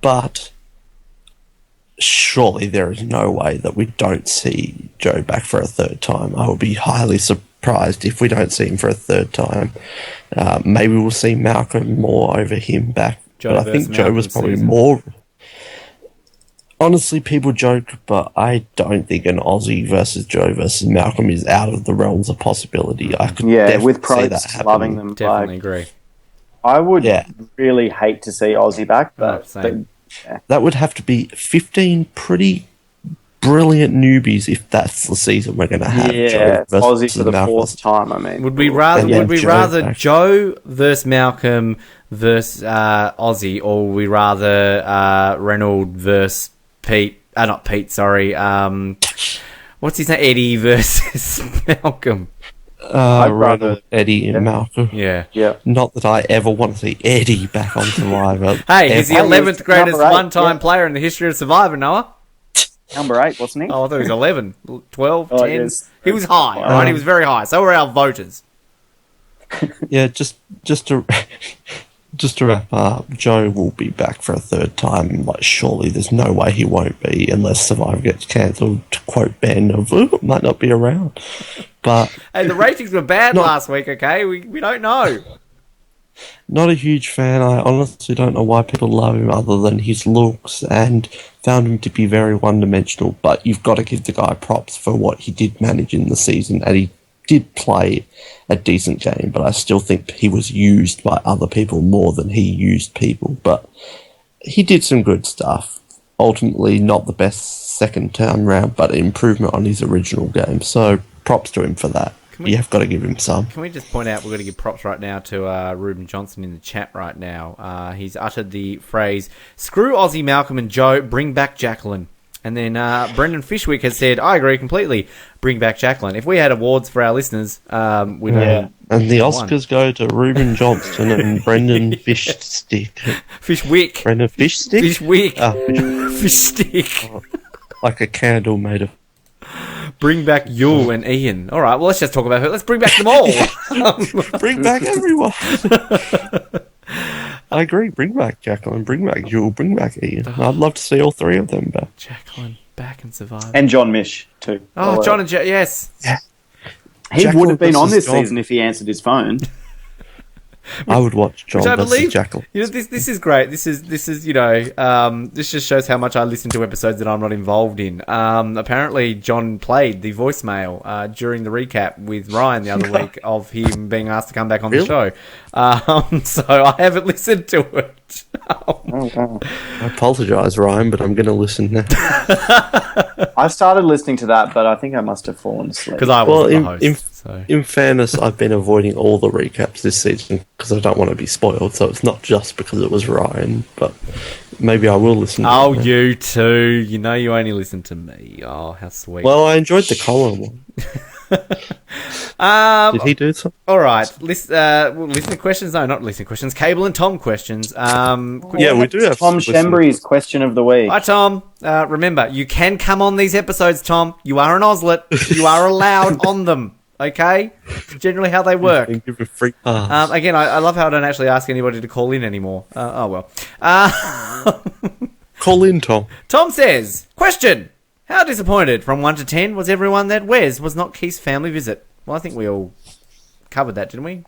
But surely there is no way that we don't see Joe back for a third time. I would be highly surprised if we don't see him for a third time. Maybe we'll see Malcolm more over him back. But I think Joe was probably more... Honestly, people joke, but I don't think an Aussie versus Joe versus Malcolm is out of the realms of possibility. I could with definitely see that Probst happening. loving them. Definitely agree. I would really hate to see Aussie back, but same. That would have to be 15 pretty brilliant newbies if that's the season we're going to have. yeah, Joe Aussie versus for the Malcolm. fourth time. I mean, Would we rather Joe, Joe versus Malcolm versus Aussie, or would we rather Reynolds versus Pete? Not Pete, sorry. What's his name? Eddie versus Malcolm. I'd rather Eddie and Malcolm. Yeah. Not that I ever want to see Eddie back on Survivor. Hey, he's the 11th greatest number 8, one-time player in the history of Survivor, Noah. number 8, wasn't he? Oh, I thought he was 11, 12, 10. yes. He was high, all right? He was very high. So were our voters. Yeah, just to wrap up, Joe will be back for a third time. Like, surely there's no way he won't be unless Survivor gets cancelled. To quote Ben, might not be around. But hey, the ratings were bad last week. Okay, we don't know. Not a huge fan. I honestly don't know why people love him other than his looks, and found him to be very one-dimensional. But you've got to give the guy props for what he did manage in the season, and he did play a decent game, but I still think he was used by other people more than he used people. But he did some good stuff. Ultimately, not the best second time round, but an improvement on his original game. So props to him for that. You have got to give him some. Can we just point out, we're going to give props right now to Ruben Johnson in the chat right now. He's uttered the phrase, "Screw Aussie, Malcolm and Joe, bring back Jacqueline." And then Brendan Fishwick has said, "I agree completely. Bring back Jacqueline." If we had awards for our listeners, we'd have and the Oscars go to Ruben Johnston and Brendan Fishstick. Fishwick. Brendan Fishstick? Fishwick. Fishstick. Fishstick. Like a candle made of... Bring back Yule and Ian. All right, well, let's just talk about her. Let's bring back them all. Bring back everyone. I agree. Bring back Jacqueline. Bring back Jewel. Bring back Ian. I'd love to see all three of them back. Jacqueline back and Survivor. And John Mish, too. Oh, John and yes. Yeah. He Jacqueline would have been on this versus John. season if he answered his phone. I would watch John Which I versus believe, Jacqueline. you know, this is great. This is this just shows how much I listen to episodes that I'm not involved in. Apparently, John played the voicemail during the recap with Ryan the other week of him being asked to come back on the show. So I haven't listened to it. I apologise, Ryan, but I'm going to listen now. I started listening to that, but I think I must have fallen asleep. Because I wasn't the host. In fairness, I've been avoiding all the recaps this season because I don't want to be spoiled, so it's not just because it was Ryan, but maybe I will listen to it. Oh, you too. You know you only listen to me. Oh, how sweet. Well, I enjoyed the Colin one. Did he do something? All right. Listener questions? No, not listener questions. Cable and Tom questions. Yeah, we do have Tom Shembry's question of the week. Hi, Tom. Remember, you can come on these episodes, Tom. You are an Oslet. You are allowed on them. Okay? Generally how they work. And give a free pass. Again, I love how I don't actually ask anybody to call in anymore. Oh, well. Call in, Tom. Tom says, question. How disappointed from 1 to 10 was everyone that Wes was not Keith's family visit? Well, I think we all covered that, didn't we?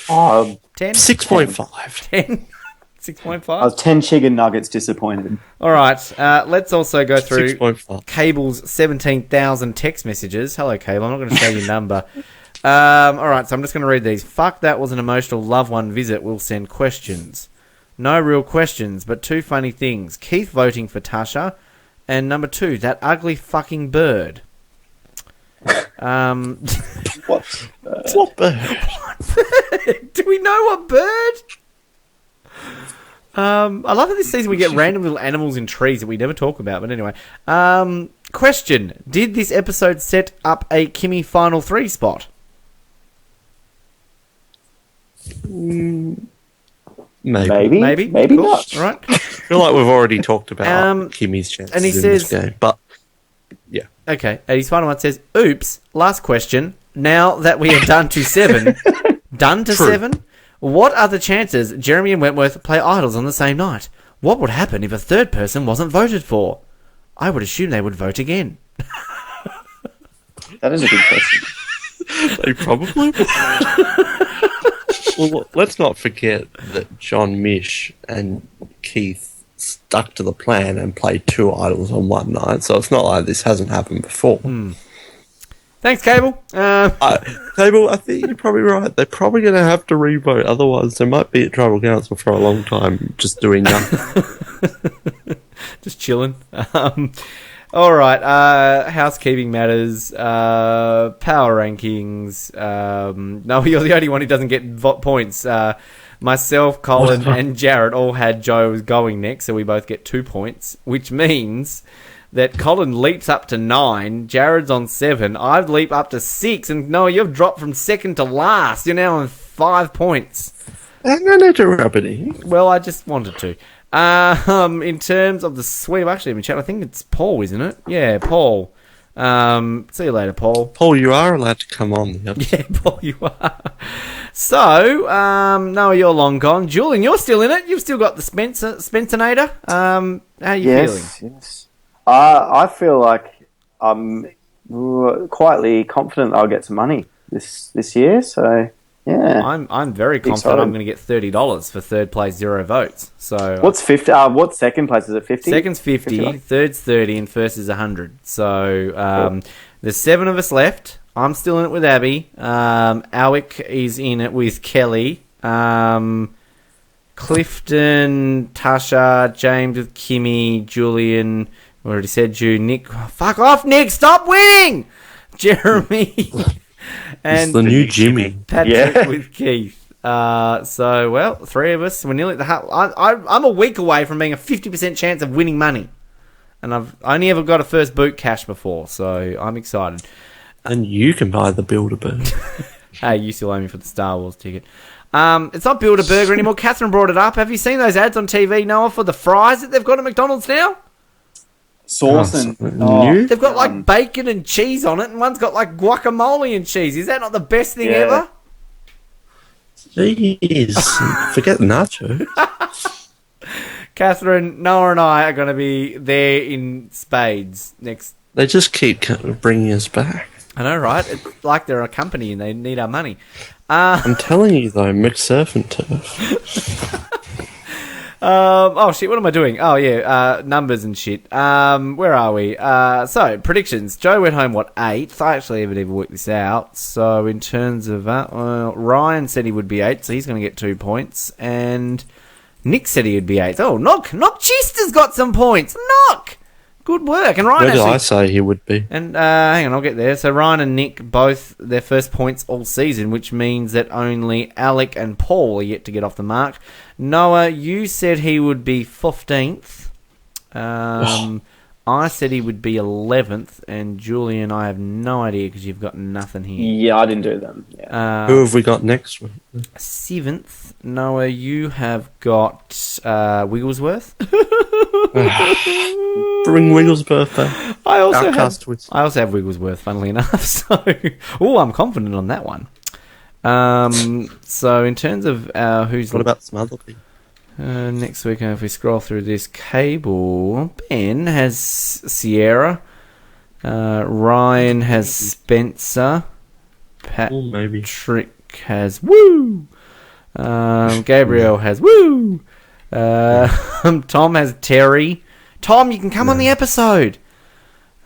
10? 6.5. 10? 6.5? I was 10 chicken nuggets disappointed. All right. Let's also go through 6.5. Cable's 17,000 text messages. Hello, Cable. I'm not going to say your number. All right. So I'm just going to read these. Fuck, that was an emotional loved one visit. We'll send questions. No real questions, but 2 funny things. Keith voting for Tasha. And number 2, that ugly fucking bird. What? What bird? Do we know what bird? I love that this season we get random little animals in trees that we never talk about. But anyway. Question. Did this episode set up a Kimmy Final 3 spot? Maybe. Maybe Cool. not. All right. I feel like we've already talked about Kimmy's chances and he in says- this game, but yeah. Okay. And his final one says, oops, last question. Now that we are done to 7, done to True. 7, what are the chances Jeremy and Wentworth play idols on the same night? What would happen if a third person wasn't voted for? I would assume they would vote again. That is a good question. They probably would. Well, let's not forget that John Mish and Keith stuck to the plan and played 2 idols on one night, so it's not like this hasn't happened before. Thanks, Cable. Cable, I think you're probably right. They're probably going to have to revote, otherwise they might be at tribal council for a long time, just doing nothing. Just chilling. All right. Housekeeping matters. Power rankings. No, you're the only one who doesn't get points. Myself, Colin, and Jared all had Joe going next, so we both get 2 points, which means that Colin leaps up to 9, Jared's on 7, I've leaped up to 6, and Noah, you've dropped from second to last. You're now on 5 points. I'm going to interrupt it. Well, I just wanted to. In terms of the sweep, actually, in chat, I think it's Paul, isn't it? Yeah, Paul. See you later, Paul. Paul, you are allowed to come on. Yeah, Paul, you are. So, Noah, you're long gone. Julian, you're still in it. You've still got the Spencernator. How are you feeling? Yes. I feel like I'm quietly confident I'll get some money this year. So yeah, I'm very confident I'm going to get $30 for third place, 0 votes. So what's 50? What's second place? Is it 50? Second's 50, third's 30, and first is 100. So there's 7 of us left. I'm still in it with Abby. Alwick is in it with Kelly. Clifton, Tasha, James with Kimmy, Julian. I already said you, Nick. Fuck off, Nick! Stop winning! Jeremy. And it's the new Jimmy. Patrick with Keith. So, well, 3 of us. We're nearly at the half. I'm a week away from being a 50% chance of winning money. And I've only ever got a first boot cash before, so I'm excited. And you can buy the Build-A-Bird. Hey, you still owe me for the Star Wars ticket. It's not Build-A-Burger anymore. Catherine brought it up. Have you seen those ads on TV, Noah, for the fries that they've got at McDonald's now? Sauce and they've got like bacon and cheese on it, and one's got like guacamole and cheese. Is that not the best thing ever? Jeez, forget nacho. Catherine, Noah, and I are going to be there in spades next. They just keep bringing us back. I know, right? It's like they're a company and they need our money. I'm telling you though, McSurf and Turf. Oh shit, what am I doing? Oh yeah, numbers and shit. Where are we? So predictions. Joe went home 8th. I actually haven't even worked this out. So in terms of Ryan said he would be 8th, so he's going to get 2 points. And Nick said he would be 8th. Oh, Knock Chester's got some points. Knock. Good work. And Ryan Where did I say he would be? And hang on, I'll get there. So Ryan and Nick both their first points all season, which means that only Alec and Paul are yet to get off the mark. Noah, you said he would be 15th. I said he would be 11th. And Julian, I have no idea because you've got nothing here. Yeah, I didn't do them. Yeah. Who have we got next week? 7th. Noah, you have got Wigglesworth. Bring Wigglesworth back. I also have Wigglesworth, funnily enough. So, I'm confident on that one. So in terms of who's... What about some other people? Next week, if we scroll through this cable, Ben has Sierra. Ryan has Spencer. Patrick has Woo. Gabriel has Woo. Tom has Terry. Tom, you can come on the episode.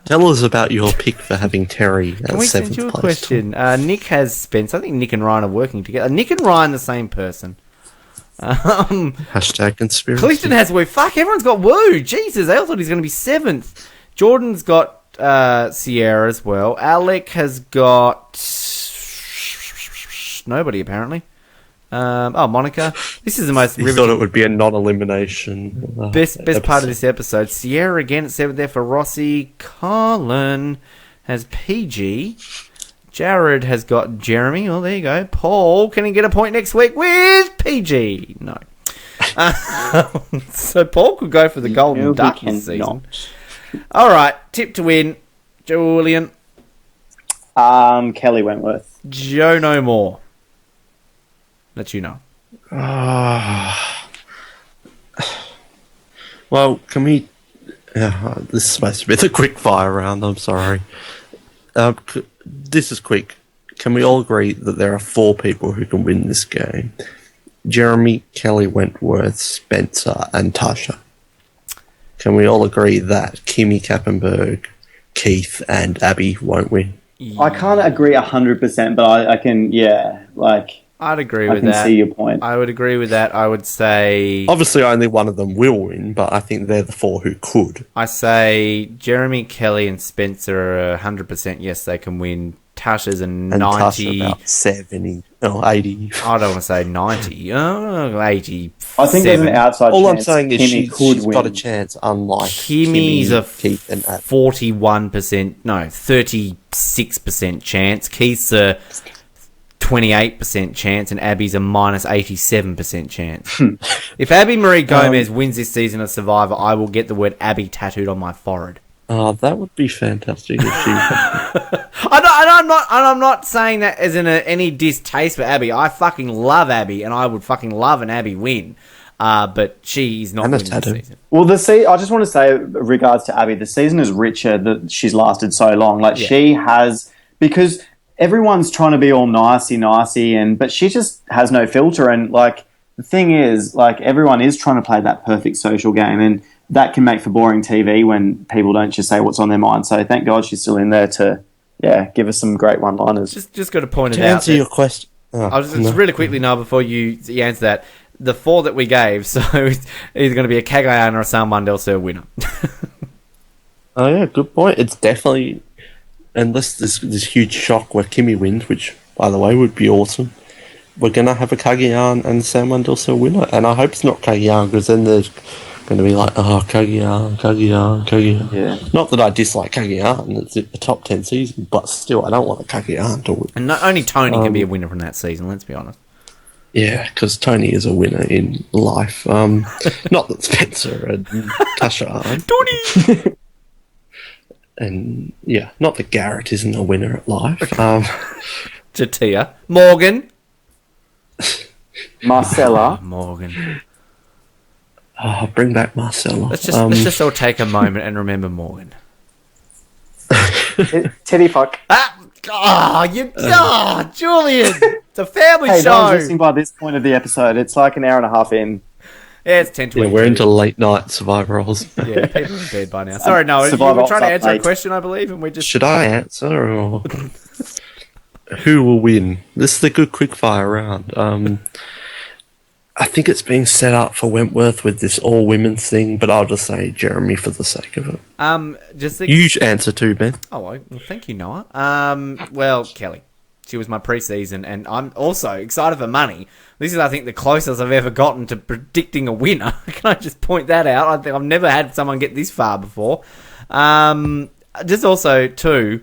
Tell us about your pick for having Terry at 7th place. Can we send you a question? Nick has Spence. I think Nick and Ryan are working together. Nick and Ryan the same person. Hashtag conspiracy. Clifton has Woo. Fuck, everyone's got Woo. Jesus, they all thought he's going to be 7th. Jordan's got Sierra as well. Alec has got nobody, apparently. Monica. This is the most... You thought it would be a non-elimination. Best part of this episode. Sierra again at 7th there for Rossi. Colin has PG. Jared has got Jeremy. Oh, there you go. Paul, can he get a point next week with PG? No. So Paul could go for the Golden Duck this season. All right. Tip to win. Julian. Kelly Wentworth. Joe No More. Let you know. Well, can we... this is supposed to be the quick fire round, I'm sorry. This is quick. Can we all agree that there are 4 people who can win this game? Jeremy, Kelly Wentworth, Spencer, and Tasha. can we all agree that Kimmy Kappenberg, Keith, and Abby won't win? I can't agree 100%, but I can, I'd agree I with can that. see your point. I would agree with that. I would say... Obviously, only one of them will win, but I think they're the four who could. I say Jeremy, Kelly, and Spencer are 100% yes, they can win. Tasha's a 90... And Tasha about 70 or 80. I don't want to say 90. 80. I think there's an outside All chance I'm saying is Kimmy could she's win. got a chance, unlike Kimmy's Kimmy, a Keith, and Abby. 41%, no, 36% chance. Keith's a 28% chance, and Abby's a minus 87% chance. If Abby Marie Gomez wins this season of Survivor, I will get the word Abby tattooed on my forehead. Oh, that would be fantastic if she... I'm not saying that as in any distaste for Abby. I fucking love Abby, and I would fucking love an Abby win. But she's not winning this season. Well, I just want to say, regards to Abby, the season is richer that she's lasted so long. She has, because everyone's trying to be all nicey, but she just has no filter. And the thing is, everyone is trying to play that perfect social game, and that can make for boring TV when people don't just say what's on their mind. So thank God she's still in there to, give us some great one-liners. Just got to point it To out. answer your question... I was just really quickly now before you answer that. The 4 that we gave, so it's either going to be a Cagayan or a Sam Mundelser winner. Oh yeah, good point. It's definitely, unless there's this huge shock where Kimmy wins, which by the way would be awesome. We're gonna have a Cagayan and Sam Mundelser winner, and I hope it's not Cagayan because then there's going to be Cagayan. Yeah. Not that I dislike Cagayan; it's a top 10 season, but still, I don't want a Cagayan to win. And not only Tony can be a winner from that season. Let's be honest. Yeah, because Tony is a winner in life. Not that Spencer and Tasha aren't. Tony! And, not that Garrett isn't a winner at life. Jatia. Morgan. Marcella. Morgan. Oh, bring back Marcella. Let's just all take a moment and remember Morgan. Teddy fuck. Julian! It's a family Hey, show! no one's listening by this point of the episode. It's like an hour and a half in. Yeah, it's 10:20. Yeah, we're into late night Survivor roles. Yeah, people are in bed by now. Sorry, no, you Survivor were trying to answer a update. question, I believe, and we just... Should I answer, or who will win? This is a good quickfire round. I think it's being set up for Wentworth with this all-women's thing, but I'll just say Jeremy for the sake of it. You answer too, Ben. Oh, well, thank you, Noah. Well, Kelly. She was my preseason, and I'm also excited for money. This is, I think, the closest I've ever gotten to predicting a winner. Can I just point that out? I think I've never had someone get this far before. Just also, too,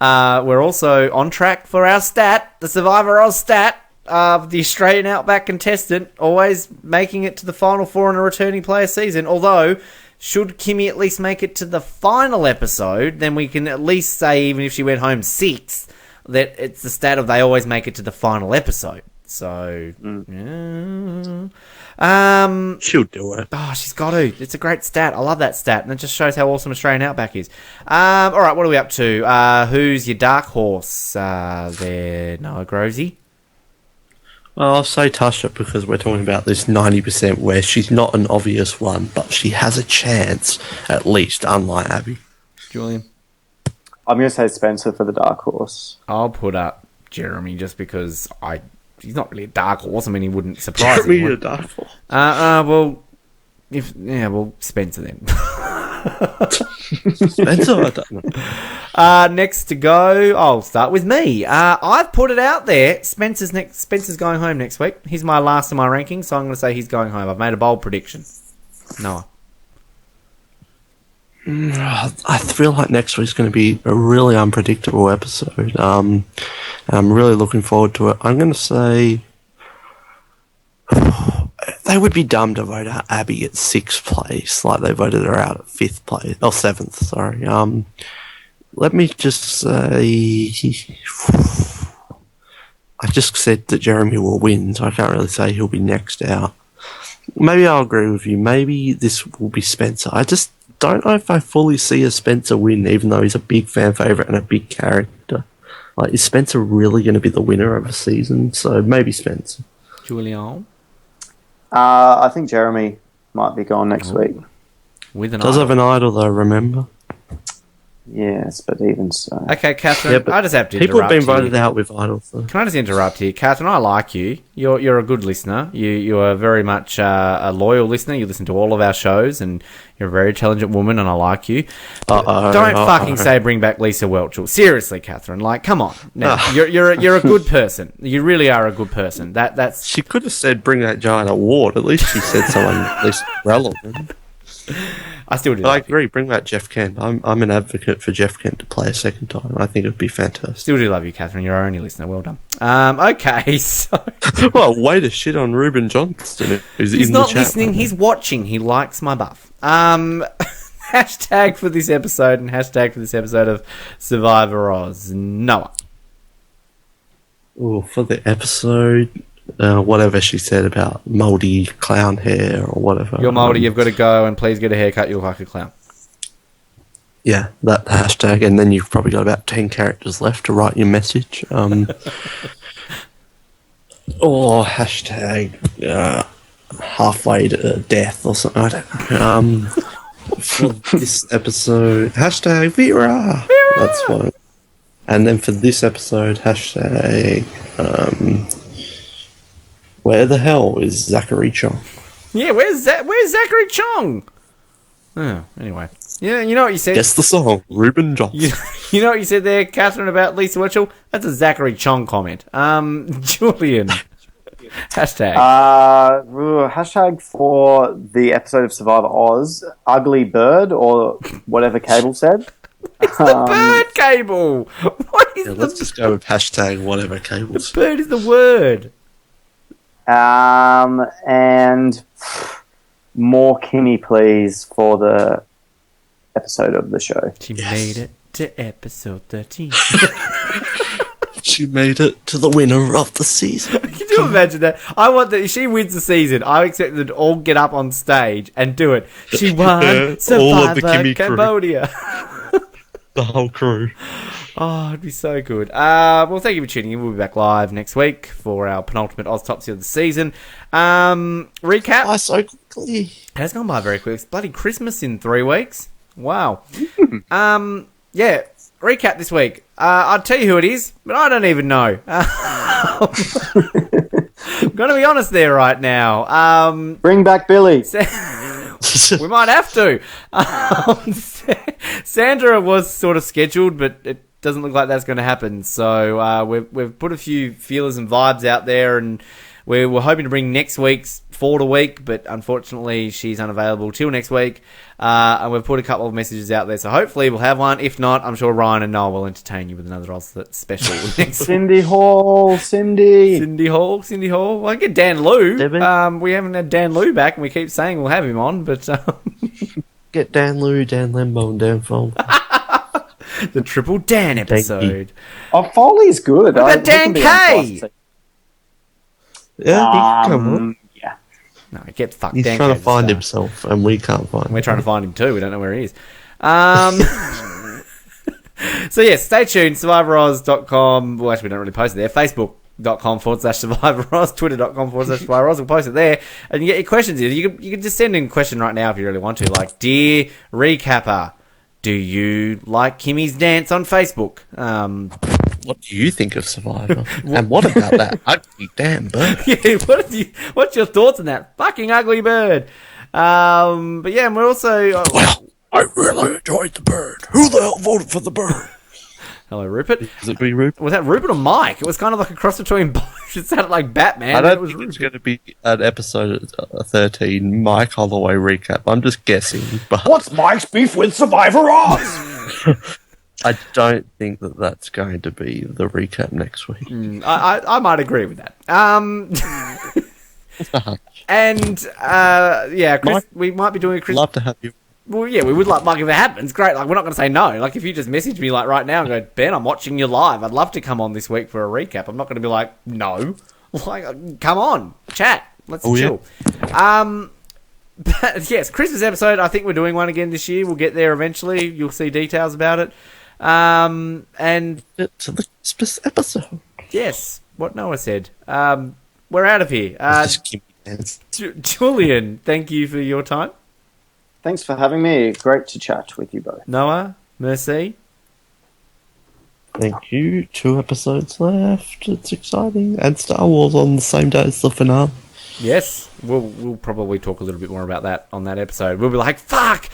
we're also on track for our stat, the Survivor Oz stat. The Australian Outback contestant always making it to the final 4 in a returning player season. Although, should Kimmy at least make it to the final episode, then we can at least say, even if she went home 6th, that it's the stat of they always make it to the final episode. So, she'll do it. Oh, she's got to. It's a great stat. I love that stat, and it just shows how awesome Australian Outback is. All right, what are we up to? Who's your dark horse there, Noah Grosey? Well, I'll say Tasha because we're talking about this 90% where she's not an obvious one, but she has a chance, at least, unlike Abby. Julian? I'm going to say Spencer for the dark horse. I'll put up Jeremy just because he's not really a dark horse. I mean, he wouldn't surprise Jeremy anyone. a dark horse. Spencer then. Spencer, I don't know. Next to go, I'll start with me. I've put it out there. Spencer's going home next week. He's my last in my rankings, so I'm going to say he's going home. I've made a bold prediction. Noah. I feel like next week's going to be a really unpredictable episode. I'm really looking forward to it. I'm going to say they would be dumb to vote out Abby at 6th place, like they voted her out at 5th place, or 7th, sorry. Let me just say, I just said that Jeremy will win, so I can't really say he'll be next out. Maybe I'll agree with you. Maybe this will be Spencer. I just don't know if I fully see a Spencer win, even though he's a big fan favourite and a big character. Like, is Spencer really going to be the winner of a season? So maybe Spencer. Julian? I think Jeremy might be gone next week. With an Does idol. have an idol though, remember? Yes, but even so. Okay, Catherine, Yeah, but I just have to people have been interrupt you. voted out with idols though. Can I just interrupt here? Catherine, I like you. You're a good listener. You are very much a loyal listener. You listen to all of our shows, and you're a very intelligent woman, and I like you. Don't fucking say bring back Lisa Welchel. Seriously, Catherine, like, come on. Now, you're a good person. You really are a good person. That's She could have said bring that giant award. At least she said someone at least relevant. I still do. I agree. Bring back Jeff Kent. I'm an advocate for Jeff Kent to play a second time. I think it would be fantastic. Still do love you, Catherine. You're our only listener. Well done. Okay, so Well, way to shit on Ruben Johnston, who's he's in not the chat. listening. He's watching. He likes my buff. Hashtag for this episode and hashtag for this episode of Survivor Oz. Noah. Oh, for the episode, whatever she said about mouldy clown hair or whatever. You're mouldy. You've got to go and please get a haircut. You look like a clown. Yeah, that hashtag, and then you've probably got about 10 characters left to write your message. Or hashtag halfway to death or something. I don't know. For this episode, hashtag Vera. That's what. And then for this episode, hashtag where the hell is Zachary Chong? Yeah, where's Zachary Chong? Oh, anyway. Yeah, you know what you said? Guess the song, Ruben Johnson. You know what you said there, Catherine, about Lisa Wetchell? That's a Zachary Chong comment. Julian. Hashtag. Hashtag for the episode of Survivor Oz, Ugly Bird, or whatever Cable said. It's the bird, Cable! What is Let's just go with hashtag whatever cables. The bird is the word. And more Kimmy, please, for the episode of the show. She made it to episode 13. She made it to the winner of the season. Can you imagine that? I want that if she wins the season, I expect them to all get up on stage and do it. She won Survivor all of the Kimmy Cambodia. The whole crew. Oh, it'd be so good. Well, thank you for tuning in. We'll be back live next week for our penultimate Oztopsy of the season. Recap. Why so quickly? It has gone by very quick. It's bloody Christmas in 3 weeks. Wow. Yeah, recap this week. I'll tell you who it is, but I don't even know. I'm going to be honest there right now. Bring back Billy. We might have to. Sandra was sort of scheduled, but it doesn't look like that's going to happen. So we've put a few feelers and vibes out there, and we were hoping to bring next week's forward a week, but unfortunately she's unavailable till next week. And we've put a couple of messages out there, so hopefully we'll have one. If not, I'm sure Ryan and Noel will entertain you with another Oz special next week. Cindy Hall. Cindy Hall. Well, I get Dan Lou. We haven't had Dan Lou back, and we keep saying we'll have him on, but Get Dan Lou, Dan Lembo, and Dan Fold. the Triple Dan episode. Oh, Foley's good. What about Dan Kay? Yeah, come on. Yeah. No, get fucked. He's Dan trying to Kay's a find star. himself, and we can't find him. We're trying to find him too. We don't know where he is. So yes, stay tuned. SurvivorOz.com. Well, actually, we don't really post it there. Facebook.com/SurvivorOz, Twitter.com/SurvivorOz. We'll post it there, and you get your questions in. You can just send in a question right now if you really want to. Like, dear recapper, do you like Kimmy's dance on Facebook? What do you think of Survivor? And what about that ugly damn bird? Yeah, what's your thoughts on that fucking ugly bird? But yeah, and we're also. Well, I really enjoyed the bird. Who the hell voted for the bird? Hello, Rupert. Is it be Rupert? Was that Rupert or Mike? It was kind of like a cross between both. It sounded like Batman. I It don't was think it's going to be an episode 13 Mike Holloway recap. I'm just guessing. But What's Mike's beef with Survivor Oz? I don't think that that's going to be the recap next week. I might agree with that. And yeah, Chris, Mike, we might be doing a Chris. Love to have you. Well, yeah, we would like if it happens, great. Like, we're not going to say no. Like, if you just message me like right now and go, Ben, I'm watching you live. I'd love to come on this week for a recap. I'm not going to be like, no. Like, come on, chat. Let's chill. Yeah. But yes, Christmas episode. I think we're doing one again this year. We'll get there eventually. You'll see details about it. And It's the Christmas episode. yes, what Noah said. We're out of here. Just keep dancing. Julian, thank you for your time. Thanks for having me. Great to chat with you both. Noah, Mercy. Thank you. 2 episodes left. It's exciting. And Star Wars on the same day as the finale. Yes, we'll probably talk a little bit more about that on that episode. We'll be like, fuck!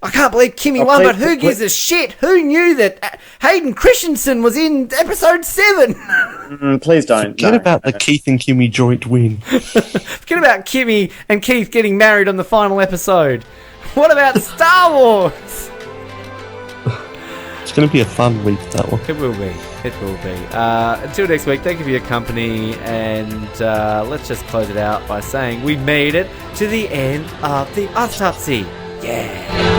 I can't believe Kimmy won, but who gives a shit? Who knew that Hayden Christensen was in episode 7? Please don't. Forget about the Keith and Kimmy joint win. Forget about Kimmy and Keith getting married on the final episode. What about Star Wars? It's going to be a fun week, that one. It will be. It will be. Until next week, thank you for your company, and let's just close it out by saying we made it to the end of the Oztopsy. Yeah!